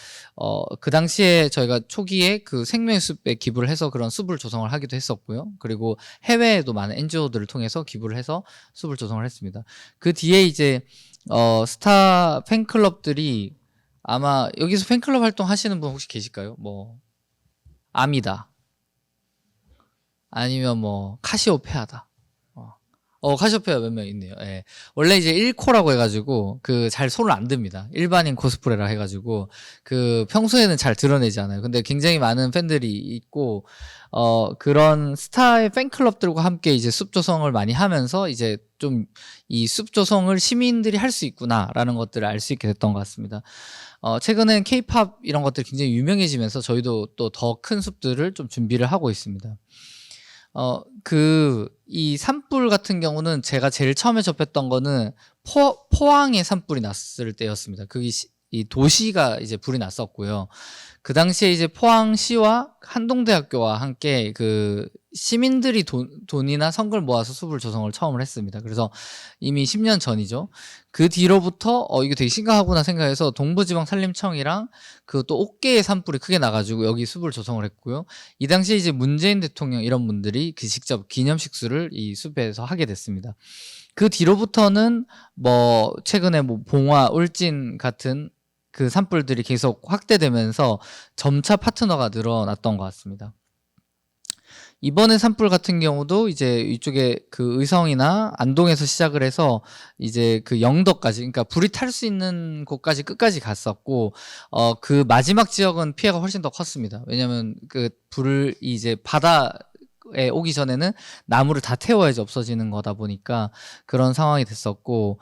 Speaker 4: 그 당시에 저희가 초기에 그 생명의 숲에 기부를 해서 그런 숲을 조성을 하기도 했었고요. 그리고 해외에도 많은 NGO들을 통해서 기부를 해서 숲을 조성을 했습니다. 그 뒤에 이제 스타 팬클럽들이, 아마 여기서 팬클럽 활동 하시는 분 혹시 계실까요? 뭐 아미다, 아니면 뭐 카시오페아다. 카시오페아 몇 명 있네요. 예. 원래 이제 1코라고 해가지고 잘 손을 안 듭니다. 일반인 코스프레라 해가지고 평소에는 잘 드러내지 않아요. 근데 굉장히 많은 팬들이 있고, 그런 스타의 팬클럽들과 함께 이제 숲 조성을 많이 하면서 이제 좀 이 숲 조성을 시민들이 할 수 있구나라는 것들을 알 수 있게 됐던 것 같습니다. 최근엔 K-팝 이런 것들이 굉장히 유명해지면서 저희도 또 더 큰 숲들을 좀 준비를 하고 있습니다. 이 산불 같은 경우는 제가 제일 처음에 접했던 거는 포항에 산불이 났을 때였습니다. 이 도시가 이제 불이 났었고요. 그 당시에 이제 포항시와 한동대학교와 함께 시민들이 돈이나 성금을 모아서 숲을 조성을 처음을 했습니다. 그래서 이미 10년 전이죠. 그 뒤로부터 이거 되게 심각하구나 생각해서 동부지방산림청이랑 또 옥계의 산불이 크게 나가지고 여기 숲을 조성을 했고요. 이 당시에 이제 문재인 대통령 이런 분들이 직접 기념식수를 이 숲에서 하게 됐습니다. 그 뒤로부터는 뭐 최근에 뭐 봉화, 울진 같은 그 산불들이 계속 확대되면서 점차 파트너가 늘어났던 것 같습니다. 이번에 산불 같은 경우도 이제 이쪽에 그 의성이나 안동에서 시작을 해서 이제 그 영덕까지, 그러니까 불이 탈 수 있는 곳까지 끝까지 갔었고, 그 마지막 지역은 피해가 훨씬 더 컸습니다. 왜냐면 그 불을 이제 바다에 오기 전에는 나무를 다 태워야지 없어지는 거다 보니까 그런 상황이 됐었고,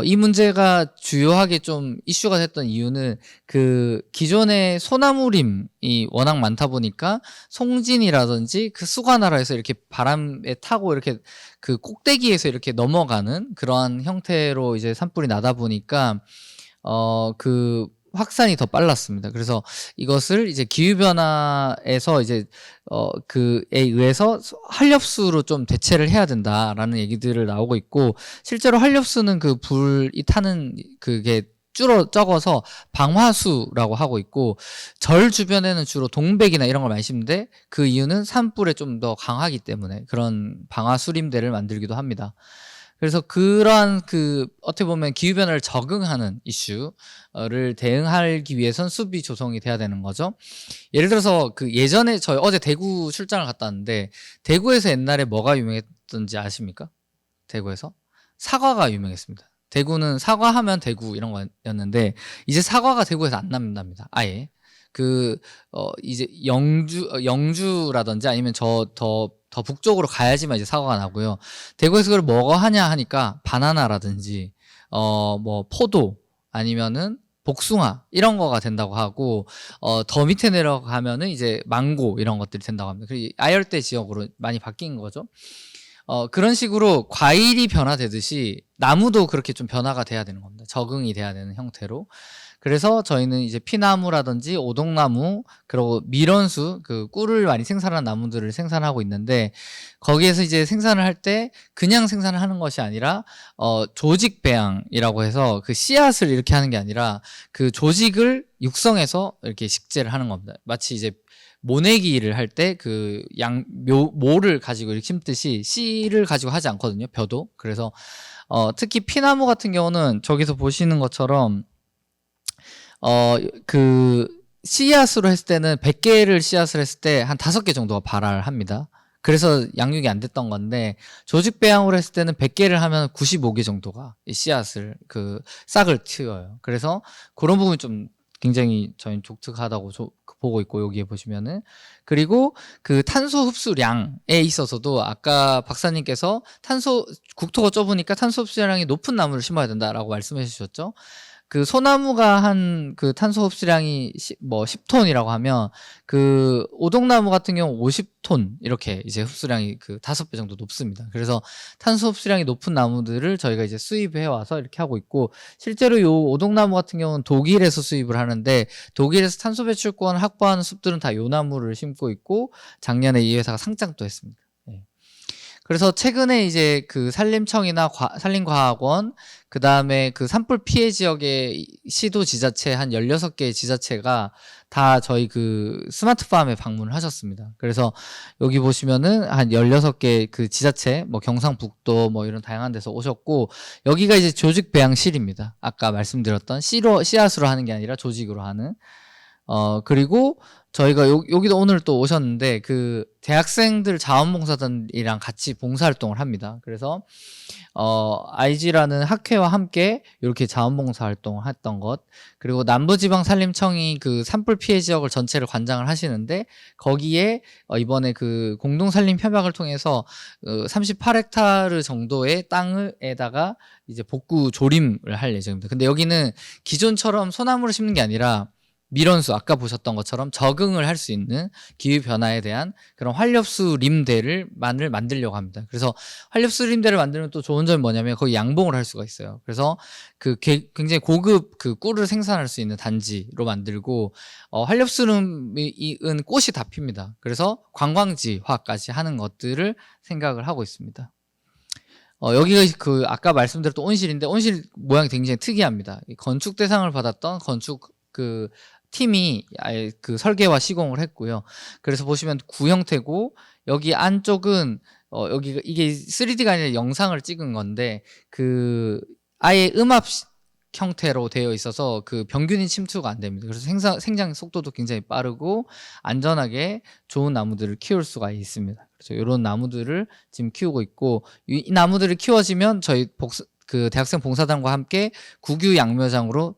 Speaker 4: 이 문제가 주요하게 좀 이슈가 됐던 이유는 그 기존의 소나무림이 워낙 많다 보니까 송진이라든지 그 수관하라에서 이렇게 바람에 타고 이렇게 그 꼭대기에서 이렇게 넘어가는 그러한 형태로 이제 산불이 나다 보니까 그 확산이 더 빨랐습니다. 그래서 이것을 이제 기후변화에서 이제 그에 의해서 한렵수로 좀 대체를 해야 된다라는 얘기들을 나오고 있고, 실제로 한렵수는 그 불이 타는 그게 적어서 방화수라고 하고 있고, 절 주변에는 주로 동백이나 이런 걸 많이 심는데 그 이유는 산불에 좀 더 강하기 때문에 그런 방화수림대를 만들기도 합니다. 그래서 그러한 그 어떻게 보면 기후변화를 적응하는 이슈를 대응하기 위해선 숲이 조성이 돼야 되는 거죠. 예를 들어서 그 예전에 저희 어제 대구 출장을 갔다 왔는데, 대구에서 옛날에 뭐가 유명했던지 아십니까? 대구에서 사과가 유명했습니다. 대구는 사과하면 대구 이런 거였는데 이제 사과가 대구에서 안 납니다. 아예. 이제 영주라든지 아니면 더 북쪽으로 가야지만 이제 사과가 나고요. 대구에서 그걸 뭐가 하냐 하니까 바나나라든지 뭐 포도 아니면은 복숭아 이런 거가 된다고 하고, 더 밑에 내려가면은 이제 망고 이런 것들이 된다고 합니다. 그리고 아열대 지역으로 많이 바뀐 거죠. 그런 식으로 과일이 변화되듯이 나무도 그렇게 좀 변화가 돼야 되는 겁니다. 적응이 돼야 되는 형태로. 그래서 저희는 이제 피나무라든지 오동나무, 그리고 밀원수, 그 꿀을 많이 생산하는 나무들을 생산하고 있는데, 거기에서 이제 생산을 할 때 그냥 생산을 하는 것이 아니라 조직 배양이라고 해서 그 씨앗을 이렇게 하는 게 아니라 그 조직을 육성해서 이렇게 식재를 하는 겁니다. 마치 이제 모내기를 할 때 그 모를 가지고 이렇게 심듯이 씨를 가지고 하지 않거든요. 벼도. 그래서 특히 피나무 같은 경우는 저기서 보시는 것처럼 그 씨앗으로 했을 때는 100개를 씨앗을 했을 때 한 5개 정도가 발화를 합니다. 그래서 양육이 안 됐던 건데, 조직 배양으로 했을 때는 100개를 하면 95개 정도가 이 씨앗을 그 싹을 틔워요. 그래서 그런 부분이 좀 굉장히 저희는 독특하다고 보고 있고, 여기에 보시면은. 그리고 그 탄소 흡수량에 있어서도 아까 박사님께서 국토가 좁으니까 탄소 흡수량이 높은 나무를 심어야 된다라고 말씀해 주셨죠. 그 소나무가 한 그 탄소 흡수량이 10톤이라고 하면 그 오동나무 같은 경우 50톤 이렇게 이제 흡수량이 그 5배 정도 높습니다. 그래서 탄소 흡수량이 높은 나무들을 저희가 이제 수입해 와서 이렇게 하고 있고, 실제로 요 오동나무 같은 경우는 독일에서 수입을 하는데, 독일에서 탄소 배출권 확보하는 숲들은 다 요 나무를 심고 있고, 작년에 이 회사가 상장도 했습니다. 그래서 최근에 이제 그 산림청이나 산림과학원, 그 다음에 그 산불 피해 지역의 시도 지자체 한 16개의 지자체가 다 저희 그 스마트팜에 방문을 하셨습니다. 그래서 여기 보시면은 한 16개 그 지자체, 뭐 경상북도 뭐 이런 다양한 데서 오셨고, 여기가 이제 조직 배양실입니다. 아까 말씀드렸던 씨앗으로 하는 게 아니라 조직으로 하는. 그리고 저희가 여기도 오늘 또 오셨는데, 그 대학생들 자원봉사단이랑 같이 봉사활동을 합니다. 그래서 IG라는 학회와 함께 이렇게 자원봉사활동을 했던 것, 그리고 남부지방산림청이 그 산불 피해 지역을 전체를 관장을 하시는데, 거기에 이번에 그 공동산림협약을 통해서 38헥타르 정도의 땅에다가 이제 복구 조림을 할 예정입니다. 근데 여기는 기존처럼 소나무를 심는 게 아니라 밀원수, 아까 보셨던 것처럼 적응을 할 수 있는 기후변화에 대한 그런 활렵수 림대를 만들려고 합니다. 그래서 활렵수 림대를 만들면 또 좋은 점이 뭐냐면 거기 양봉을 할 수가 있어요. 그래서 그 굉장히 고급 그 꿀을 생산할 수 있는 단지로 만들고, 활렵수 림은 꽃이 다 핍니다. 그래서 관광지화까지 하는 것들을 생각을 하고 있습니다. 여기가 그 아까 말씀드렸던 온실인데, 온실 모양이 굉장히 특이합니다. 건축 대상을 받았던 건축 그 팀이 아예 그 설계와 시공을 했고요. 그래서 보시면 구 형태고, 여기 안쪽은 여기가 이게 3D가 아니라 영상을 찍은 건데, 그 아예 음압 형태로 되어 있어서 그 병균인 침투가 안 됩니다. 그래서 생장 속도도 굉장히 빠르고 안전하게 좋은 나무들을 키울 수가 있습니다. 그래서 이런 나무들을 지금 키우고 있고 이 나무들이 키워지면 저희 그 대학생 봉사단과 함께 국유 양묘장으로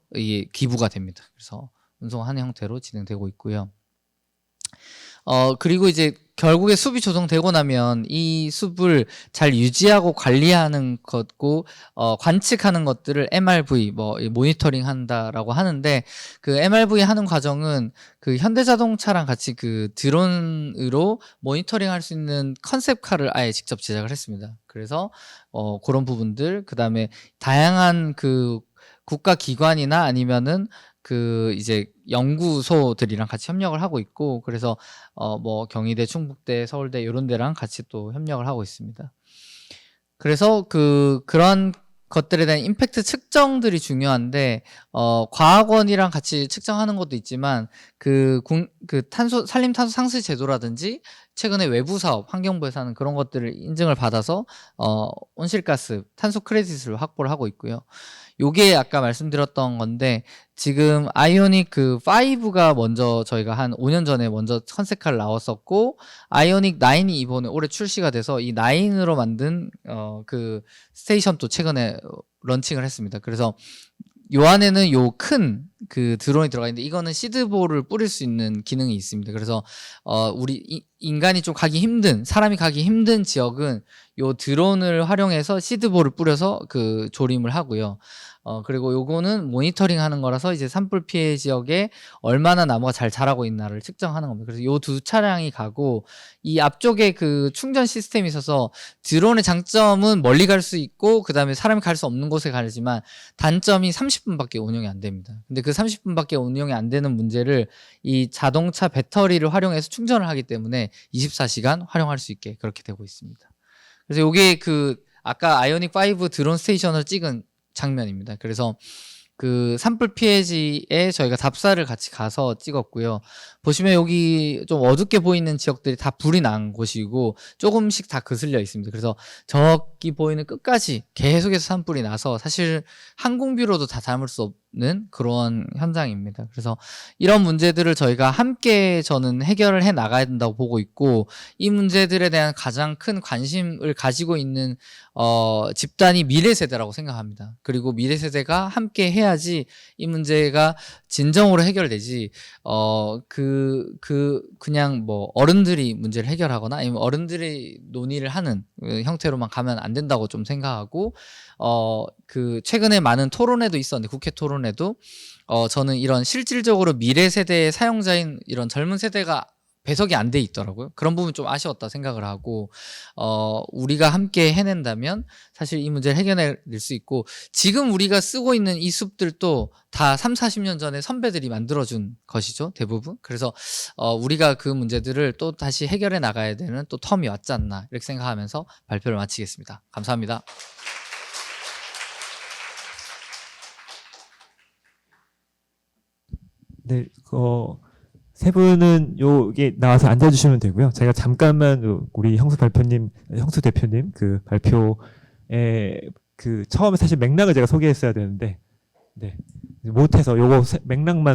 Speaker 4: 기부가 됩니다. 그래서 운송하는 형태로 진행되고 있고요. 그리고 이제 결국에 숲이 조성되고 나면 이 숲을 잘 유지하고 관리하는 것고, 관측하는 것들을 MRV, 모니터링 한다라고 하는데, 그 MRV 하는 과정은 그 현대자동차랑 같이 그 드론으로 모니터링 할 수 있는 컨셉카를 아예 직접 제작을 했습니다. 그래서, 그런 부분들, 그 다음에 다양한 그 국가기관이나 아니면은 그 이제 연구소들이랑 같이 협력을 하고 있고, 그래서 경희대, 충북대, 서울대 이런 데랑 같이 또 협력을 하고 있습니다. 그래서 그런 것들에 대한 임팩트 측정들이 중요한데, 과학원이랑 같이 측정하는 것도 있지만 그 산림탄소 상수 제도라든지 최근에 외부 사업, 환경부에서 하는 그런 것들을 인증을 받아서 온실가스, 탄소 크레딧을 확보를 하고 있고요. 요게 아까 말씀드렸던 건데, 지금 아이오닉 5가 먼저 저희가 한 5년 전에 먼저 컨셉카를 나왔었고, 아이오닉 9이 이번에 올해 출시가 돼서 이 9으로 만든 그 스테이션 또 최근에 런칭을 했습니다. 그래서 요 안에는 요 큰 그 드론이 들어가 있는데, 이거는 시드볼을 뿌릴 수 있는 기능이 있습니다. 그래서 우리 인간이 좀 사람이 가기 힘든 지역은 요 드론을 활용해서 시드볼을 뿌려서 그 조림을 하고요. 그리고 요거는 모니터링 하는 거라서 이제 산불 피해 지역에 얼마나 나무가 잘 자라고 있나를 측정하는 겁니다. 그래서 요 두 차량이 가고, 이 앞쪽에 그 충전 시스템이 있어서 드론의 장점은 멀리 갈 수 있고, 그 다음에 사람이 갈 수 없는 곳에 가지만 단점이 30분밖에 운영이 안 됩니다. 근데 그 30분밖에 운영이 안 되는 문제를 이 자동차 배터리를 활용해서 충전을 하기 때문에 24시간 활용할 수 있게 그렇게 되고 있습니다. 그래서 요게 아까 아이오닉 5 드론 스테이션을 찍은 장면입니다. 그래서 그 산불 피해지에 저희가 답사를 같이 가서 찍었고요. 보시면 여기 좀 어둡게 보이는 지역들이 다 불이 난 곳이고 조금씩 다 그슬려 있습니다. 그래서 저기 보이는 끝까지 계속해서 산불이 나서 사실 항공뷰로도 다 담을 수 없는 그런 현장입니다. 그래서 이런 문제들을 저희가 함께 저는 해결을 해 나가야 된다고 보고 있고, 이 문제들에 대한 가장 큰 관심을 가지고 있는 집단이 미래 세대라고 생각합니다. 그리고 미래 세대가 함께 해야지 이 문제가 진정으로 해결되지, 그냥 어른들이 문제를 해결하거나 아니면 어른들이 논의를 하는 형태로만 가면 안 된다고 좀 생각하고, 최근에 많은 토론회도 있었는데, 국회 토론회도, 저는 이런 실질적으로 미래 세대의 사용자인 이런 젊은 세대가 배석이 안 돼 있더라고요. 그런 부분 좀 아쉬웠다 생각을 하고, 우리가 함께 해낸다면 사실 이 문제를 해결해낼 수 있고, 지금 우리가 쓰고 있는 이 숲들도 다 3, 40년 전에 선배들이 만들어준 것이죠, 대부분. 그래서 우리가 그 문제들을 또 다시 해결해 나가야 되는 또 텀이 왔지 않나, 이렇게 생각하면서 발표를 마치겠습니다. 감사합니다.
Speaker 1: 네, 세 분은 여기 나와서 앉아주시면 되고요. 제가 잠깐만 우리 형수 대표님 그 발표에 처음에 사실 맥락을 제가 소개했어야 되는데, 네, 못해서 요거 맥락만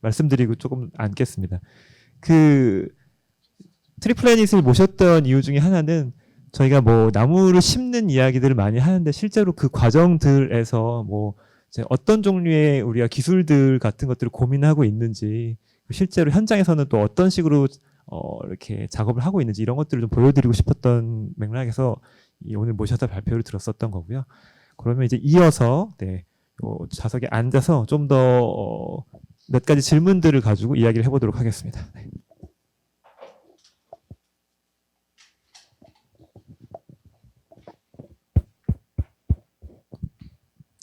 Speaker 1: 말씀드리고 조금 앉겠습니다. 트리플래닛을 모셨던 이유 중에 하나는 저희가 나무를 심는 이야기들을 많이 하는데, 실제로 그 과정들에서 이제 어떤 종류의 우리가 기술들 같은 것들을 고민하고 있는지, 실제로 현장에서는 또 어떤 식으로 이렇게 작업을 하고 있는지, 이런 것들을 좀 보여드리고 싶었던 맥락에서 오늘 모셔서 발표를 들었었던 거고요. 그러면 이제 이어서 좌석에 앉아서 좀 더 몇 가지 질문들을 가지고 이야기를 해보도록 하겠습니다. 네.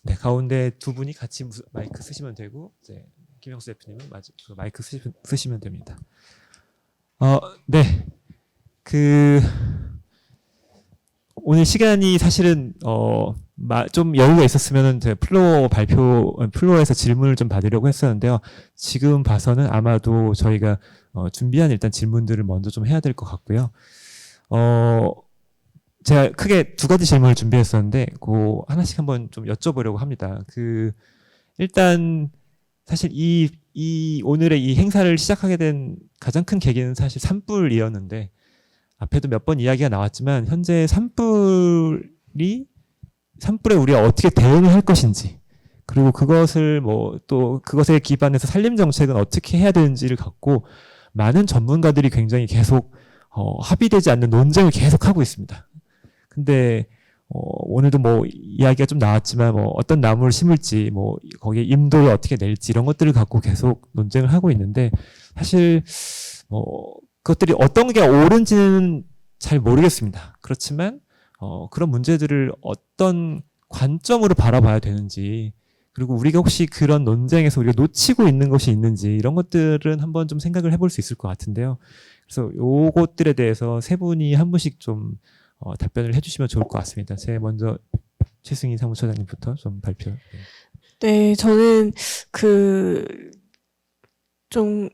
Speaker 1: 네, 가운데 두 분이 같이 마이크 쓰시면 되고, 이제 김영수 대표님은 마이크 쓰시면 됩니다. 네, 오늘 시간이 사실은 좀 여유가 있었으면은 플로어에서 질문을 좀 받으려고 했었는데요. 지금 봐서는 아마도 저희가 준비한 일단 질문들을 먼저 좀 해야 될 것 같고요. 제가 크게 두 가지 질문을 준비했었는데, 하나씩 한번 좀 여쭤보려고 합니다. 일단 사실 오늘의 이 행사를 시작하게 된 가장 큰 계기는 사실 산불이었는데, 앞에도 몇 번 이야기가 나왔지만 현재 산불에 우리가 어떻게 대응을 할 것인지, 그리고 그것을 또 그것에 기반해서 산림 정책은 어떻게 해야 되는지를 갖고 많은 전문가들이 굉장히 계속 합의되지 않는 논쟁을 계속 하고 있습니다. 근데 오늘도 이야기가 좀 나왔지만 어떤 나무를 심을지 거기에 임도를 어떻게 낼지 이런 것들을 갖고 계속 논쟁을 하고 있는데, 사실 그것들이 어떤 게 옳은지는 잘 모르겠습니다. 그렇지만 그런 문제들을 어떤 관점으로 바라봐야 되는지, 그리고 우리가 혹시 그런 논쟁에서 우리가 놓치고 있는 것이 있는지 이런 것들은 한번 좀 생각을 해볼 수 있을 것 같은데요. 그래서 요것들에 대해서 세 분이 한 분씩 좀 답변을 해주시면 좋을 것 같습니다. 제가 먼저 최승희 사무처장님부터 좀 발표.
Speaker 3: 네, 저는 좀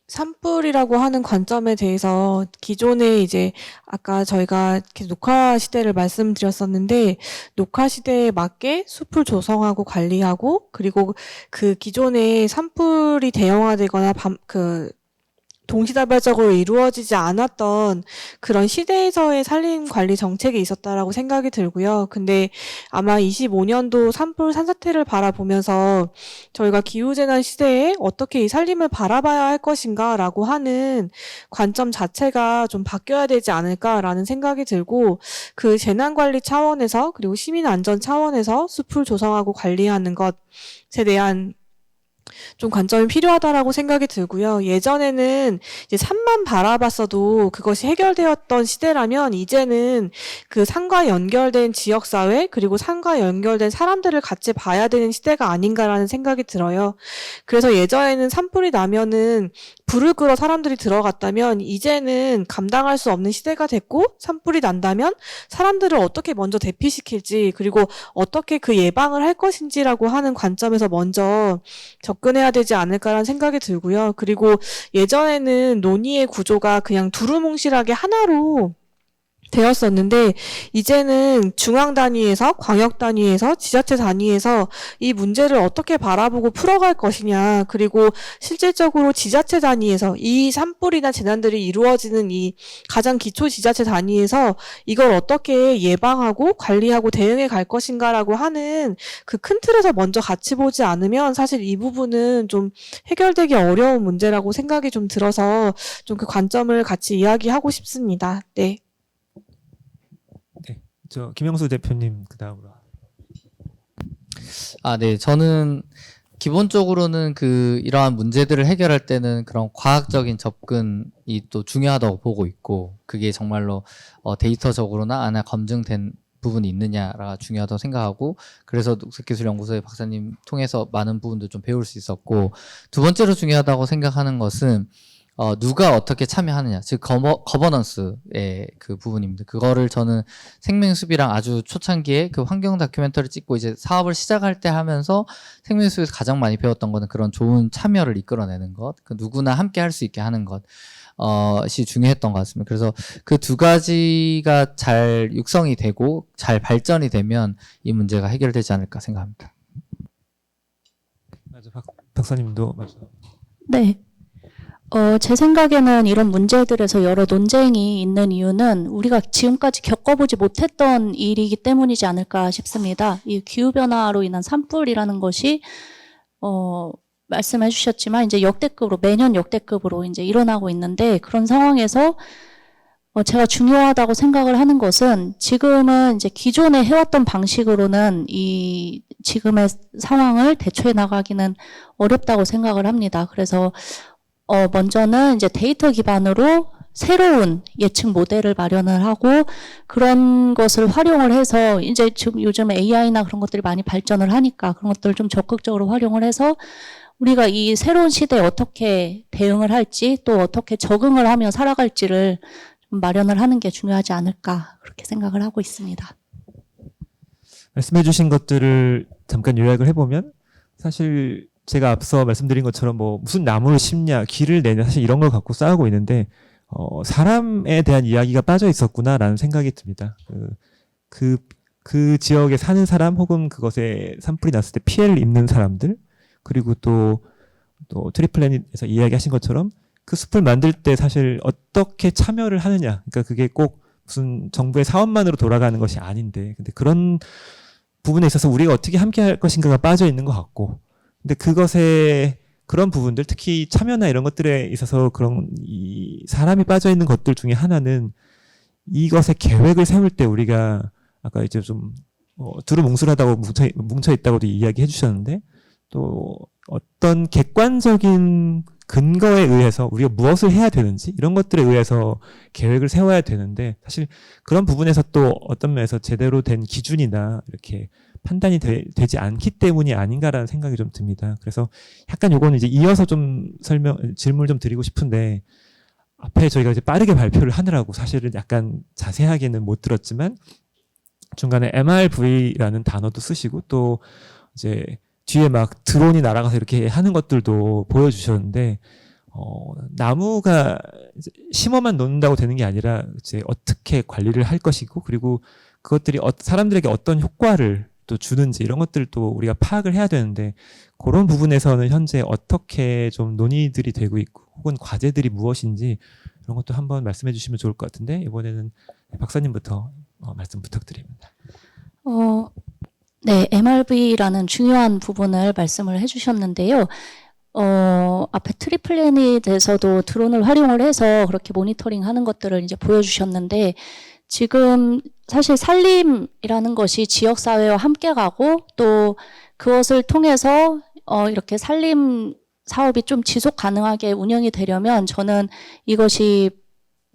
Speaker 3: 산불이라고 하는 관점에 대해서 기존에 이제 아까 저희가 계속 녹화 시대를 말씀드렸었는데, 녹화 시대에 맞게 숲을 조성하고 관리하고, 그리고 그 기존에 산불이 대형화되거나 동시다발적으로 이루어지지 않았던 그런 시대에서의 산림 관리 정책이 있었다라고 생각이 들고요. 근데 아마 25년도 산불 산사태를 바라보면서 저희가 기후재난 시대에 어떻게 이 산림을 바라봐야 할 것인가라고 하는 관점 자체가 좀 바뀌어야 되지 않을까라는 생각이 들고, 그 재난관리 차원에서 그리고 시민안전 차원에서 숲을 조성하고 관리하는 것에 대한 좀 관점이 필요하다라고 생각이 들고요. 예전에는 이제 산만 바라봤어도 그것이 해결되었던 시대라면, 이제는 그 산과 연결된 지역사회 그리고 산과 연결된 사람들을 같이 봐야 되는 시대가 아닌가라는 생각이 들어요. 그래서 예전에는 산불이 나면은 불을 끄러 사람들이 들어갔다면, 이제는 감당할 수 없는 시대가 됐고, 산불이 난다면 사람들을 어떻게 먼저 대피시킬지, 그리고 어떻게 그 예방을 할 것인지라고 하는 관점에서 먼저 접근해야 되지 않을까라는 생각이 들고요. 그리고 예전에는 논의의 구조가 그냥 두루뭉실하게 하나로 되었었는데, 이제는 중앙 단위에서, 광역 단위에서, 지자체 단위에서 이 문제를 어떻게 바라보고 풀어갈 것이냐, 그리고 실질적으로 지자체 단위에서 이 산불이나 재난들이 이루어지는 이 가장 기초 지자체 단위에서 이걸 어떻게 예방하고 관리하고 대응해 갈 것인가라고 하는 그 큰 틀에서 먼저 같이 보지 않으면 사실 이 부분은 좀 해결되기 어려운 문제라고 생각이 좀 들어서 좀 그 관점을 같이 이야기하고 싶습니다. 네.
Speaker 1: 김영수 대표님 그 다음으로.
Speaker 4: 네. 저는 기본적으로는 이러한 문제들을 해결할 때는 그런 과학적인 접근이 또 중요하다고 보고 있고, 그게 정말로 데이터적으로나 하나 검증된 부분이 있느냐가 중요하다고 생각하고, 그래서 녹색기술연구소의 박사님 통해서 많은 부분도 좀 배울 수 있었고, 두 번째로 중요하다고 생각하는 것은 누가 어떻게 참여하느냐, 즉 거버넌스의 그 부분입니다. 그거를 저는 생명숲이랑 아주 초창기에 그 환경 다큐멘터리 찍고 이제 사업을 시작할 때 하면서 생명숲에서 가장 많이 배웠던 거는 그런 좋은 참여를 이끌어내는 것, 그 누구나 함께 할 수 있게 하는 것이 중요했던 것 같습니다. 그래서 그 두 가지가 잘 육성이 되고 잘 발전이 되면 이 문제가 해결되지 않을까 생각합니다.
Speaker 1: 맞아, 박사님도 맞아.
Speaker 2: 네. 제 생각에는 이런 문제들에서 여러 논쟁이 있는 이유는 우리가 지금까지 겪어보지 못했던 일이기 때문이지 않을까 싶습니다. 이 기후변화로 인한 산불이라는 것이, 말씀해 주셨지만 이제 매년 역대급으로 이제 일어나고 있는데, 그런 상황에서 제가 중요하다고 생각을 하는 것은, 지금은 이제 기존에 해왔던 방식으로는 이 지금의 상황을 대처해 나가기는 어렵다고 생각을 합니다. 그래서 먼저는 이제 데이터 기반으로 새로운 예측 모델을 마련을 하고, 그런 것을 활용을 해서 이제 지금 요즘 AI나 그런 것들이 많이 발전을 하니까 그런 것들을 좀 적극적으로 활용을 해서 우리가 이 새로운 시대에 어떻게 대응을 할지, 또 어떻게 적응을 하며 살아갈지를 좀 마련을 하는 게 중요하지 않을까, 그렇게 생각을 하고 있습니다.
Speaker 1: 말씀해 주신 것들을 잠깐 요약을 해보면, 사실 제가 앞서 말씀드린 것처럼 무슨 나무를 심냐, 길을 내냐, 사실 이런 걸 갖고 싸우고 있는데, 사람에 대한 이야기가 빠져 있었구나라는 생각이 듭니다. 그 지역에 사는 사람, 혹은 그것에 산불이 났을 때 피해를 입는 사람들, 그리고 또 트리플랜에서 이야기하신 것처럼 그 숲을 만들 때 사실 어떻게 참여를 하느냐. 그러니까 그게 꼭 무슨 정부의 사업만으로 돌아가는 것이 아닌데, 근데 그런 부분에 있어서 우리가 어떻게 함께 할 것인가가 빠져 있는 것 같고, 근데 그것에 그런 부분들, 특히 참여나 이런 것들에 있어서 그런 이 사람이 빠져 있는 것들 중에 하나는 이것의 계획을 세울 때 우리가 아까 이제 좀 두루뭉술하다고 뭉쳐 있다고도 이야기해 주셨는데, 또 어떤 객관적인 근거에 의해서 우리가 무엇을 해야 되는지 이런 것들에 의해서 계획을 세워야 되는데, 사실 그런 부분에서 또 어떤 면에서 제대로 된 기준이나 이렇게 판단이 되지 않기 때문이 아닌가라는 생각이 좀 듭니다. 그래서 약간 요거는 이제 이어서 좀 질문을 좀 드리고 싶은데, 앞에 저희가 이제 빠르게 발표를 하느라고 사실은 약간 자세하게는 못 들었지만 중간에 MRV라는 단어도 쓰시고 또 이제 뒤에 막 드론이 날아가서 이렇게 하는 것들도 보여주셨는데, 나무가 이제 심어만 놓는다고 되는 게 아니라 이제 어떻게 관리를 할 것이고, 그리고 그것들이 사람들에게 어떤 효과를 또 주는지 이런 것들도 우리가 파악을 해야 되는데, 그런 부분에서는 현재 어떻게 좀 논의들이 되고 있고, 혹은 과제들이 무엇인지 이런 것도 한번 말씀해 주시면 좋을 것 같은데, 이번에는 박사님부터 말씀 부탁드립니다.
Speaker 2: 네, MRV라는 중요한 부분을 말씀을 해주셨는데요. 앞에 트리 플래닛에서도 드론을 활용을 해서 그렇게 모니터링 하는 것들을 이제 보여주셨는데, 지금 사실 산림이라는 것이 지역사회와 함께 가고 또 그것을 통해서 이렇게 산림 사업이 좀 지속 가능하게 운영이 되려면 저는 이것이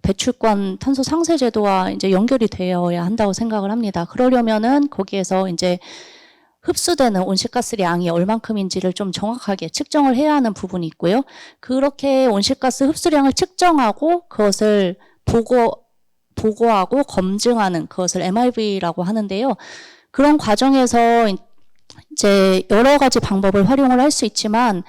Speaker 2: 배출권 탄소 상세 제도와 이제 연결이 되어야 한다고 생각을 합니다. 그러려면은 거기에서 이제 흡수되는 온실가스량이 얼만큼인지를 좀 정확하게 측정을 해야 하는 부분이 있고요. 그렇게 온실가스 흡수량을 측정하고 그것을 보고하고 검증하는 그것을 MRV라고 하는데요. 그런 과정에서 이제 여러 가지 방법을 활용을 할 수 있지만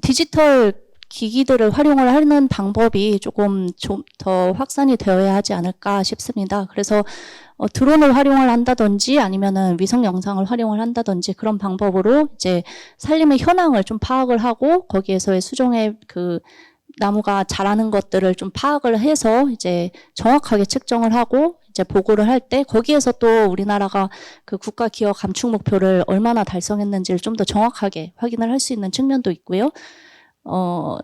Speaker 2: 디지털 기기들을 활용을 하는 방법이 조금 좀 더 확산이 되어야 하지 않을까 싶습니다. 그래서 드론을 활용을 한다든지 아니면은 위성 영상을 활용을 한다든지 그런 방법으로 이제 산림의 현황을 좀 파악을 하고 거기에서의 수종의 그 나무가 자라는 것들을 좀 파악을 해서 이제 정확하게 측정을 하고 이제 보고를 할 때 거기에서 또 우리나라가 그 국가 기업 감축 목표를 얼마나 달성했는지를 좀 더 정확하게 확인을 할 수 있는 측면도 있고요.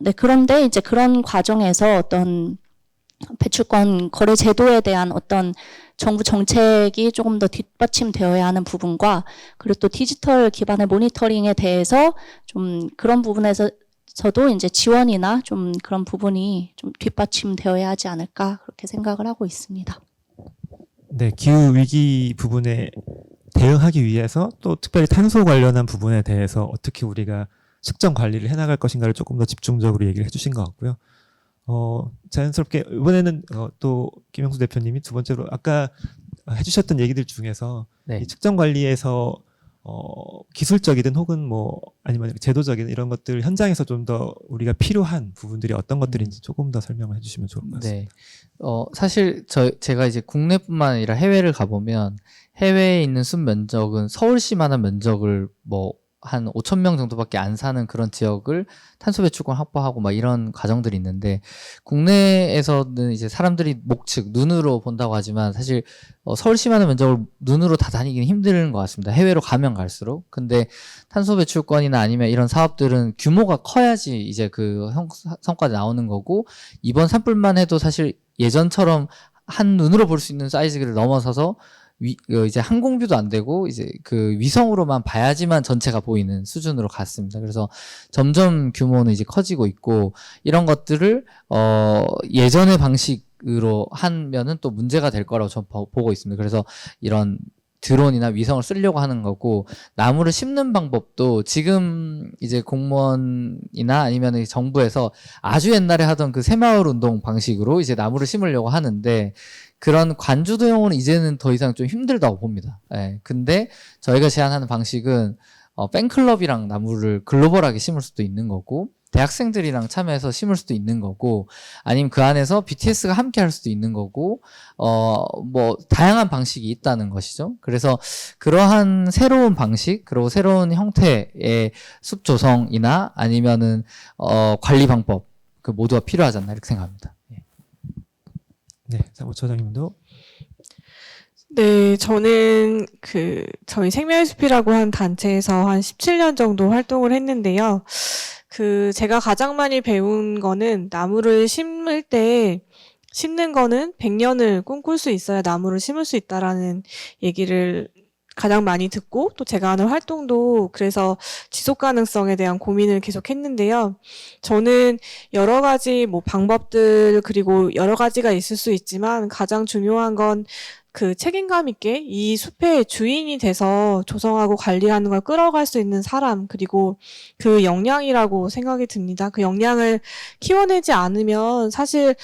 Speaker 2: 네, 그런데 이제 그런 과정에서 어떤 배출권 거래 제도에 대한 어떤 정부 정책이 조금 더 뒷받침되어야 하는 부분과 그리고 또 디지털 기반의 모니터링에 대해서 좀 그런 부분에서도 이제 지원이나 좀 그런 부분이 좀 뒷받침되어야 하지 않을까 그렇게 생각을 하고 있습니다.
Speaker 1: 네, 기후 위기 부분에 대응하기 위해서 또 특별히 탄소 관련한 부분에 대해서 어떻게 우리가 측정 관리를 해나갈 것인가를 조금 더 집중적으로 얘기를 해주신 것 같고요. 자연스럽게 이번에는 또 김영수 대표님이 두 번째로 아까 해주셨던 얘기들 중에서
Speaker 4: 네.
Speaker 1: 이 측정 관리에서 기술적이든 혹은 뭐 아니면 제도적인 이런 것들 현장에서 좀 더 우리가 필요한 부분들이 어떤 것들인지 조금 더 설명을 해주시면 좋을 것 같습니다.
Speaker 4: 네. 사실 제가 이제 국내뿐만 아니라 해외를 가보면 해외에 있는 숲 면적은 서울시만한 면적을 뭐 한 5,000명 정도밖에 안 사는 그런 지역을 탄소 배출권 확보하고 막 이런 과정들이 있는데, 국내에서는 이제 사람들이 목측 눈으로 본다고 하지만 사실 서울시만한 면적을 눈으로 다 다니기는 힘든 것 같습니다. 해외로 가면 갈수록. 근데 탄소 배출권이나 아니면 이런 사업들은 규모가 커야지 이제 그 성과가 나오는 거고, 이번 산불만 해도 사실 예전처럼 한 눈으로 볼 수 있는 사이즈를 넘어서서 이제 항공뷰도 안 되고 이제 그 위성으로만 봐야지만 전체가 보이는 수준으로 갔습니다. 그래서 점점 규모는 이제 커지고 있고, 이런 것들을 예전의 방식으로 하면은 또 문제가 될 거라고 저는 보고 있습니다. 그래서 이런 드론이나 위성을 쓰려고 하는 거고, 나무를 심는 방법도 지금 이제 공무원이나 아니면 정부에서 아주 옛날에 하던 그 새마을 운동 방식으로 이제 나무를 심으려고 하는데, 그런 관주도용은 이제는 더 이상 좀 힘들다고 봅니다. 예. 근데 저희가 제안하는 방식은 팬클럽이랑 나무를 글로벌하게 심을 수도 있는 거고, 대학생들이랑 참여해서 심을 수도 있는 거고, 아니면 그 안에서 BTS가 함께 할 수도 있는 거고, 뭐 다양한 방식이 있다는 것이죠. 그래서 그러한 새로운 방식, 그리고 새로운 형태의 숲 조성이나 아니면은 관리 방법, 그 모두가 필요하지 않나 이렇게 생각합니다. 예.
Speaker 1: 네, 사무처장님도.
Speaker 3: 네, 저는 저희 생명의 숲이라고 한 단체에서 한 17년 정도 활동을 했는데요. 제가 가장 많이 배운 거는 나무를 심을 때 심는 거는 100년을 꿈꿀 수 있어야 나무를 심을 수 있다라는 얘기를 가장 많이 듣고, 또 제가 하는 활동도 그래서 지속 가능성에 대한 고민을 계속 했는데요. 저는 여러 가지 방법들, 그리고 여러 가지가 있을 수 있지만 가장 중요한 건 책임감 있게 이 숲의 주인이 돼서 조성하고 관리하는 걸 끌어갈 수 있는 사람, 그리고 그 역량이라고 생각이 듭니다. 그 역량을 키워내지 않으면 사실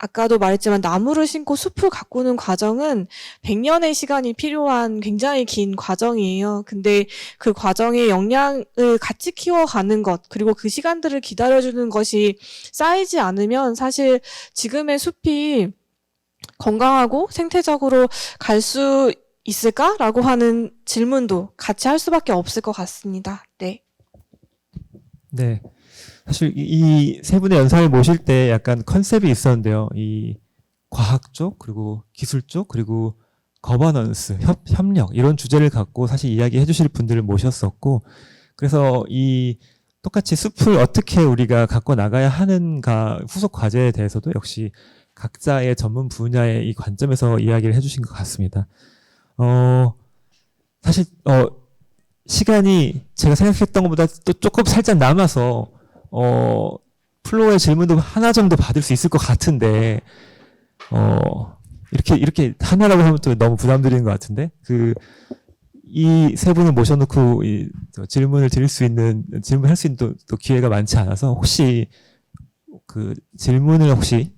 Speaker 3: 아까도 말했지만 나무를 심고 숲을 가꾸는 과정은 100년의 시간이 필요한 굉장히 긴 과정이에요. 근데 그 과정의 역량을 같이 키워가는 것, 그리고 그 시간들을 기다려주는 것이 쌓이지 않으면 사실 지금의 숲이 건강하고 생태적으로 갈 수 있을까라고 하는 질문도 같이 할 수밖에 없을 것 같습니다. 네.
Speaker 1: 네. 사실 이 세 분의 연사를 모실 때 약간 컨셉이 있었는데요. 이 과학 쪽, 그리고 기술 쪽, 그리고 거버넌스, 협력 이런 주제를 갖고 사실 이야기해 주실 분들을 모셨었고, 그래서 이 똑같이 숲을 어떻게 우리가 갖고 나가야 하는가 후속 과제에 대해서도 역시 각자의 전문 분야의 이 관점에서 이야기를 해주신 것 같습니다. 사실 시간이 제가 생각했던 것보다 또 조금 살짝 남아서 플로어의 질문도 하나 정도 받을 수 있을 것 같은데 이렇게 하나라고 하면 또 너무 부담드리는 것 같은데 이 세 분을 모셔놓고 질문을 드릴 수 있는 질문할 수 있는 또 기회가 많지 않아서 혹시 질문을 혹시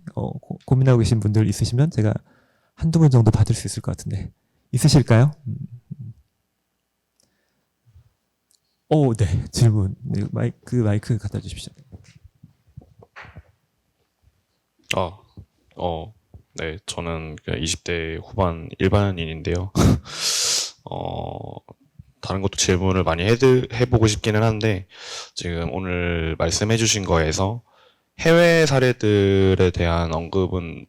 Speaker 1: 고민하고 계신 분들 있으시면 제가 한두 분 정도 받을 수 있을 것 같은데 있으실까요? 네, 질문. 네, 마이크 갖다 주십시오.
Speaker 5: 네, 저는 20대 후반 일반인인데요. 다른 것도 질문을 많이 해보고 싶기는 한데, 지금 오늘 말씀해주신 거에서 해외 사례들에 대한 언급은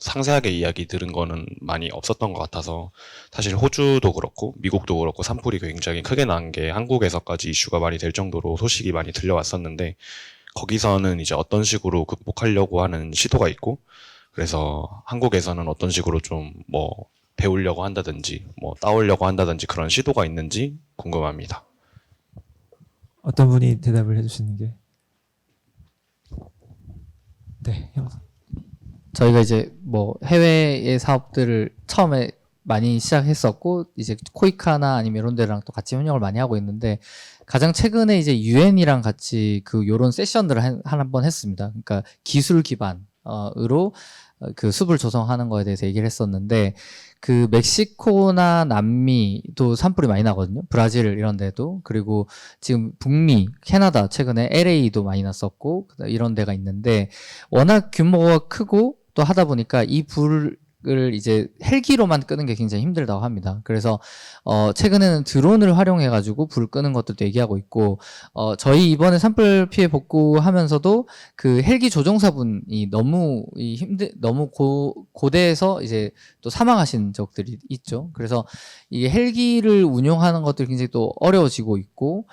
Speaker 5: 상세하게 이야기 들은 거는 많이 없었던 것 같아서 사실 호주도 그렇고 미국도 그렇고 산불이 굉장히 크게 난 게 한국에서까지 이슈가 많이 될 정도로 소식이 많이 들려왔었는데 거기서는 이제 어떤 식으로 극복하려고 하는 시도가 있고 그래서 한국에서는 어떤 식으로 좀 배우려고 한다든지 따오려고 한다든지 그런 시도가 있는지 궁금합니다.
Speaker 1: 어떤 분이 대답을 해주시는 게? 네, 형.
Speaker 4: 저희가 이제 해외의 사업들을 처음에 많이 시작했었고 이제 코이카나 아니면 이런 데랑 또 같이 협력을 많이 하고 있는데 가장 최근에 이제 유엔이랑 같이 요런 세션들을 한번 했습니다. 그러니까 기술 기반으로 숲을 조성하는 거에 대해서 얘기를 했었는데 멕시코나 남미도 산불이 많이 나거든요. 브라질 이런 데도. 그리고 지금 북미, 캐나다 최근에 LA도 많이 났었고 이런 데가 있는데 워낙 규모가 크고 또 하다 보니까 이 불을 이제 헬기로만 끄는 게 굉장히 힘들다고 합니다. 그래서 최근에는 드론을 활용해 가지고 불 끄는 것들도 얘기하고 있고 저희 이번에 산불 피해 복구하면서도 헬기 조종사분이 너무 너무 고대해서 이제 또 사망하신 적들이 있죠. 그래서 이 헬기를 운용하는 것들이 굉장히 또 어려워지고 있고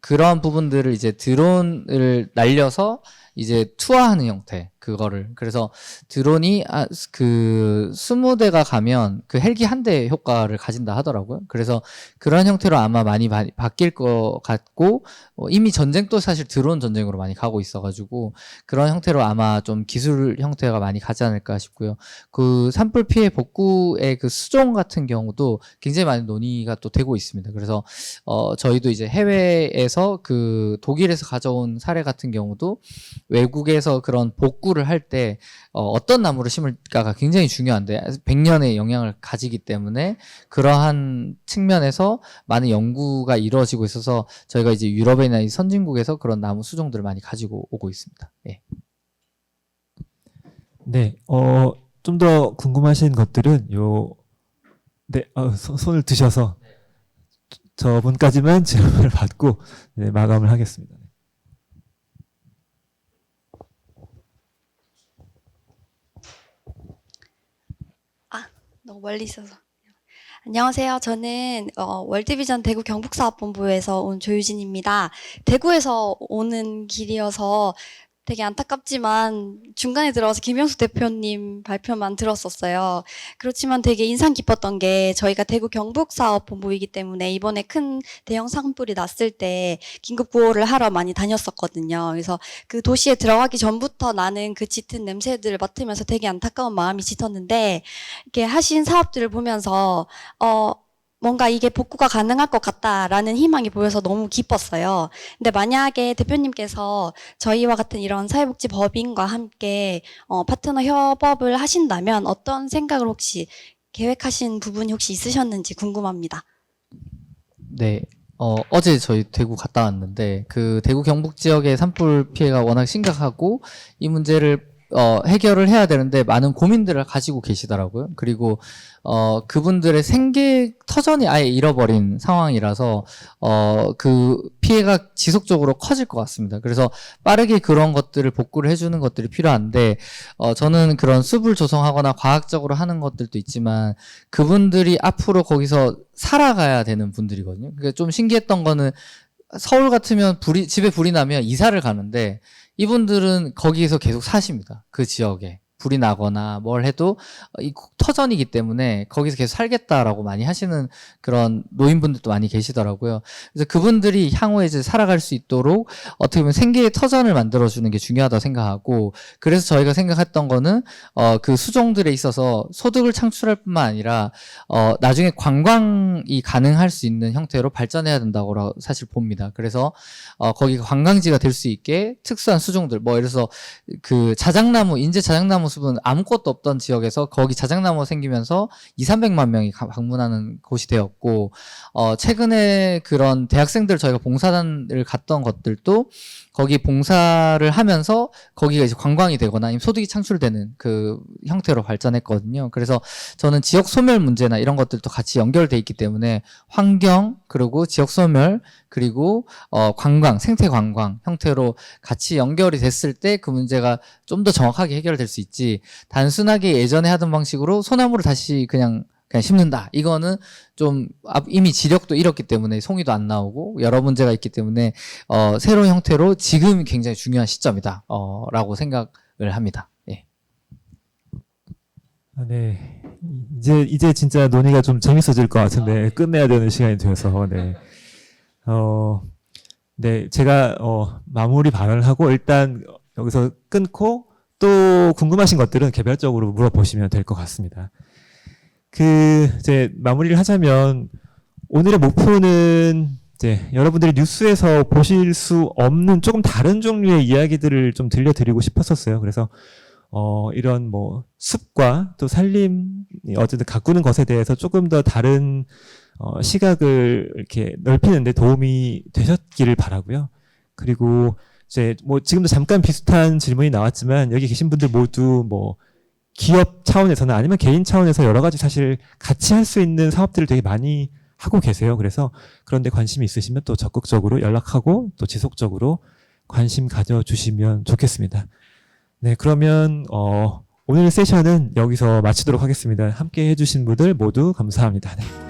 Speaker 4: 그러한 부분들을 이제 드론을 날려서 이제 투하하는 형태 그거를 그래서 드론이 20대가 가면 헬기 한 대 효과를 가진다 하더라고요. 그래서 그런 형태로 아마 많이 바뀔 것 같고 이미 전쟁도 사실 드론 전쟁으로 많이 가고 있어가지고 그런 형태로 아마 좀 기술 형태가 많이 가지 않을까 싶고요. 산불 피해 복구의 수종 같은 경우도 굉장히 많은 논의가 또 되고 있습니다. 그래서 저희도 이제 해외에서 독일에서 가져온 사례 같은 경우도 외국에서 그런 복구를 할 때 어떤 나무를 심을까가 굉장히 중요한데 100년의 영향을 가지기 때문에 그러한 측면에서 많은 연구가 이루어지고 있어서 저희가 이제 유럽이나 이 선진국에서 그런 나무 수종들을 많이 가지고 오고 있습니다. 예.
Speaker 1: 네, 좀 더 궁금하신 것들은 네, 손을 드셔서 저분까지만 질문을 받고 네, 마감을 하겠습니다.
Speaker 6: 너무 멀리 있어서. 안녕하세요. 저는 월드비전 대구 경북사업본부에서 온 조유진입니다. 대구에서 오는 길이어서 되게 안타깝지만 중간에 들어와서 김영숙 대표님 발표만 들었었어요. 그렇지만 되게 인상 깊었던 게 저희가 대구 경북사업본부이기 때문에 이번에 큰 대형 산불이 났을 때 긴급 구호를 하러 많이 다녔었거든요. 그래서 그 도시에 들어가기 전부터 나는 그 짙은 냄새들을 맡으면서 되게 안타까운 마음이 짙었는데 이렇게 하신 사업들을 보면서 뭔가 이게 복구가 가능할 것 같다라는 희망이 보여서 너무 기뻤어요. 근데 만약에 대표님께서 저희와 같은 이런 사회복지법인과 함께 파트너 협업을 하신다면 어떤 생각을 혹시 계획하신 부분이 혹시 있으셨는지 궁금합니다.
Speaker 4: 네. 어제 저희 대구 갔다 왔는데 그 대구 경북 지역의 산불 피해가 워낙 심각하고 이 문제를 해결을 해야 되는데 많은 고민들을 가지고 계시더라고요. 그리고 그분들의 생계 터전이 아예 잃어버린 상황이라서 그 피해가 지속적으로 커질 것 같습니다. 그래서 빠르게 그런 것들을 복구를 해주는 것들이 필요한데 저는 그런 숲을 조성하거나 과학적으로 하는 것들도 있지만 그분들이 앞으로 거기서 살아가야 되는 분들이거든요. 그러니까 좀 신기했던 거는 서울 같으면 집에 불이 나면 이사를 가는데 이분들은 거기에서 계속 사십니다. 그 지역에. 불이 나거나 뭘 해도 이 터전이기 때문에 거기서 계속 살겠다라고 많이 하시는 그런 노인분들도 많이 계시더라고요. 그래서 그분들이 향후에 이제 살아갈 수 있도록 어떻게 보면 생계의 터전을 만들어주는 게 중요하다고 생각하고 그래서 저희가 생각했던 거는 그 수종들에 있어서 소득을 창출할 뿐만 아니라 나중에 관광이 가능할 수 있는 형태로 발전해야 된다고 사실 봅니다. 그래서 거기가 관광지가 될 수 있게 특수한 수종들 뭐 예를 들어서 그 자작나무 인제 자작나무 숲은 아무것도 없던 지역에서 거기 자작나무가 생기면서 200~300만 명이 방문하는 곳이 되었고 최근에 그런 대학생들 저희가 봉사단을 갔던 것들도 거기 봉사를 하면서 거기가 이제 관광이 되거나 아니면 소득이 창출되는 그 형태로 발전했거든요. 그래서 저는 지역 소멸 문제나 이런 것들도 같이 연결돼 있기 때문에 환경 그리고 지역 소멸 그리고 관광, 생태 관광 형태로 같이 연결이 됐을 때 그 문제가 좀 더 정확하게 해결될 수 있지 단순하게 예전에 하던 방식으로 소나무를 다시 그냥 심는다. 이거는 좀 이미 지력도 잃었기 때문에 송이도 안 나오고 여러 문제가 있기 때문에 새로운 형태로 지금 굉장히 중요한 시점이다. 라고 생각을 합니다. 예.
Speaker 1: 네. 이제 진짜 논의가 좀 재밌어질 것 같은데 끝내야 되는 시간이 되어서 네. 네, 제가 마무리 발언을 하고 일단 여기서 끊고 또 궁금하신 것들은 개별적으로 물어보시면 될 것 같습니다. 이제 마무리를 하자면 오늘의 목표는 이제 여러분들이 뉴스에서 보실 수 없는 조금 다른 종류의 이야기들을 좀 들려드리고 싶었었어요. 그래서 이런 뭐 숲과 또 산림이 어쨌든 가꾸는 것에 대해서 조금 더 다른 시각을 이렇게 넓히는데 도움이 되셨기를 바라고요. 그리고 이제 뭐 지금도 잠깐 비슷한 질문이 나왔지만 여기 계신 분들 모두 뭐 기업 차원에서나 아니면 개인 차원에서 여러 가지 사실 같이 할 수 있는 사업들을 되게 많이 하고 계세요. 그래서 그런데 관심이 있으시면 또 적극적으로 연락하고 또 지속적으로 관심 가져주시면 좋겠습니다. 네, 그러면 오늘 세션은 여기서 마치도록 하겠습니다. 함께 해주신 분들 모두 감사합니다. 네.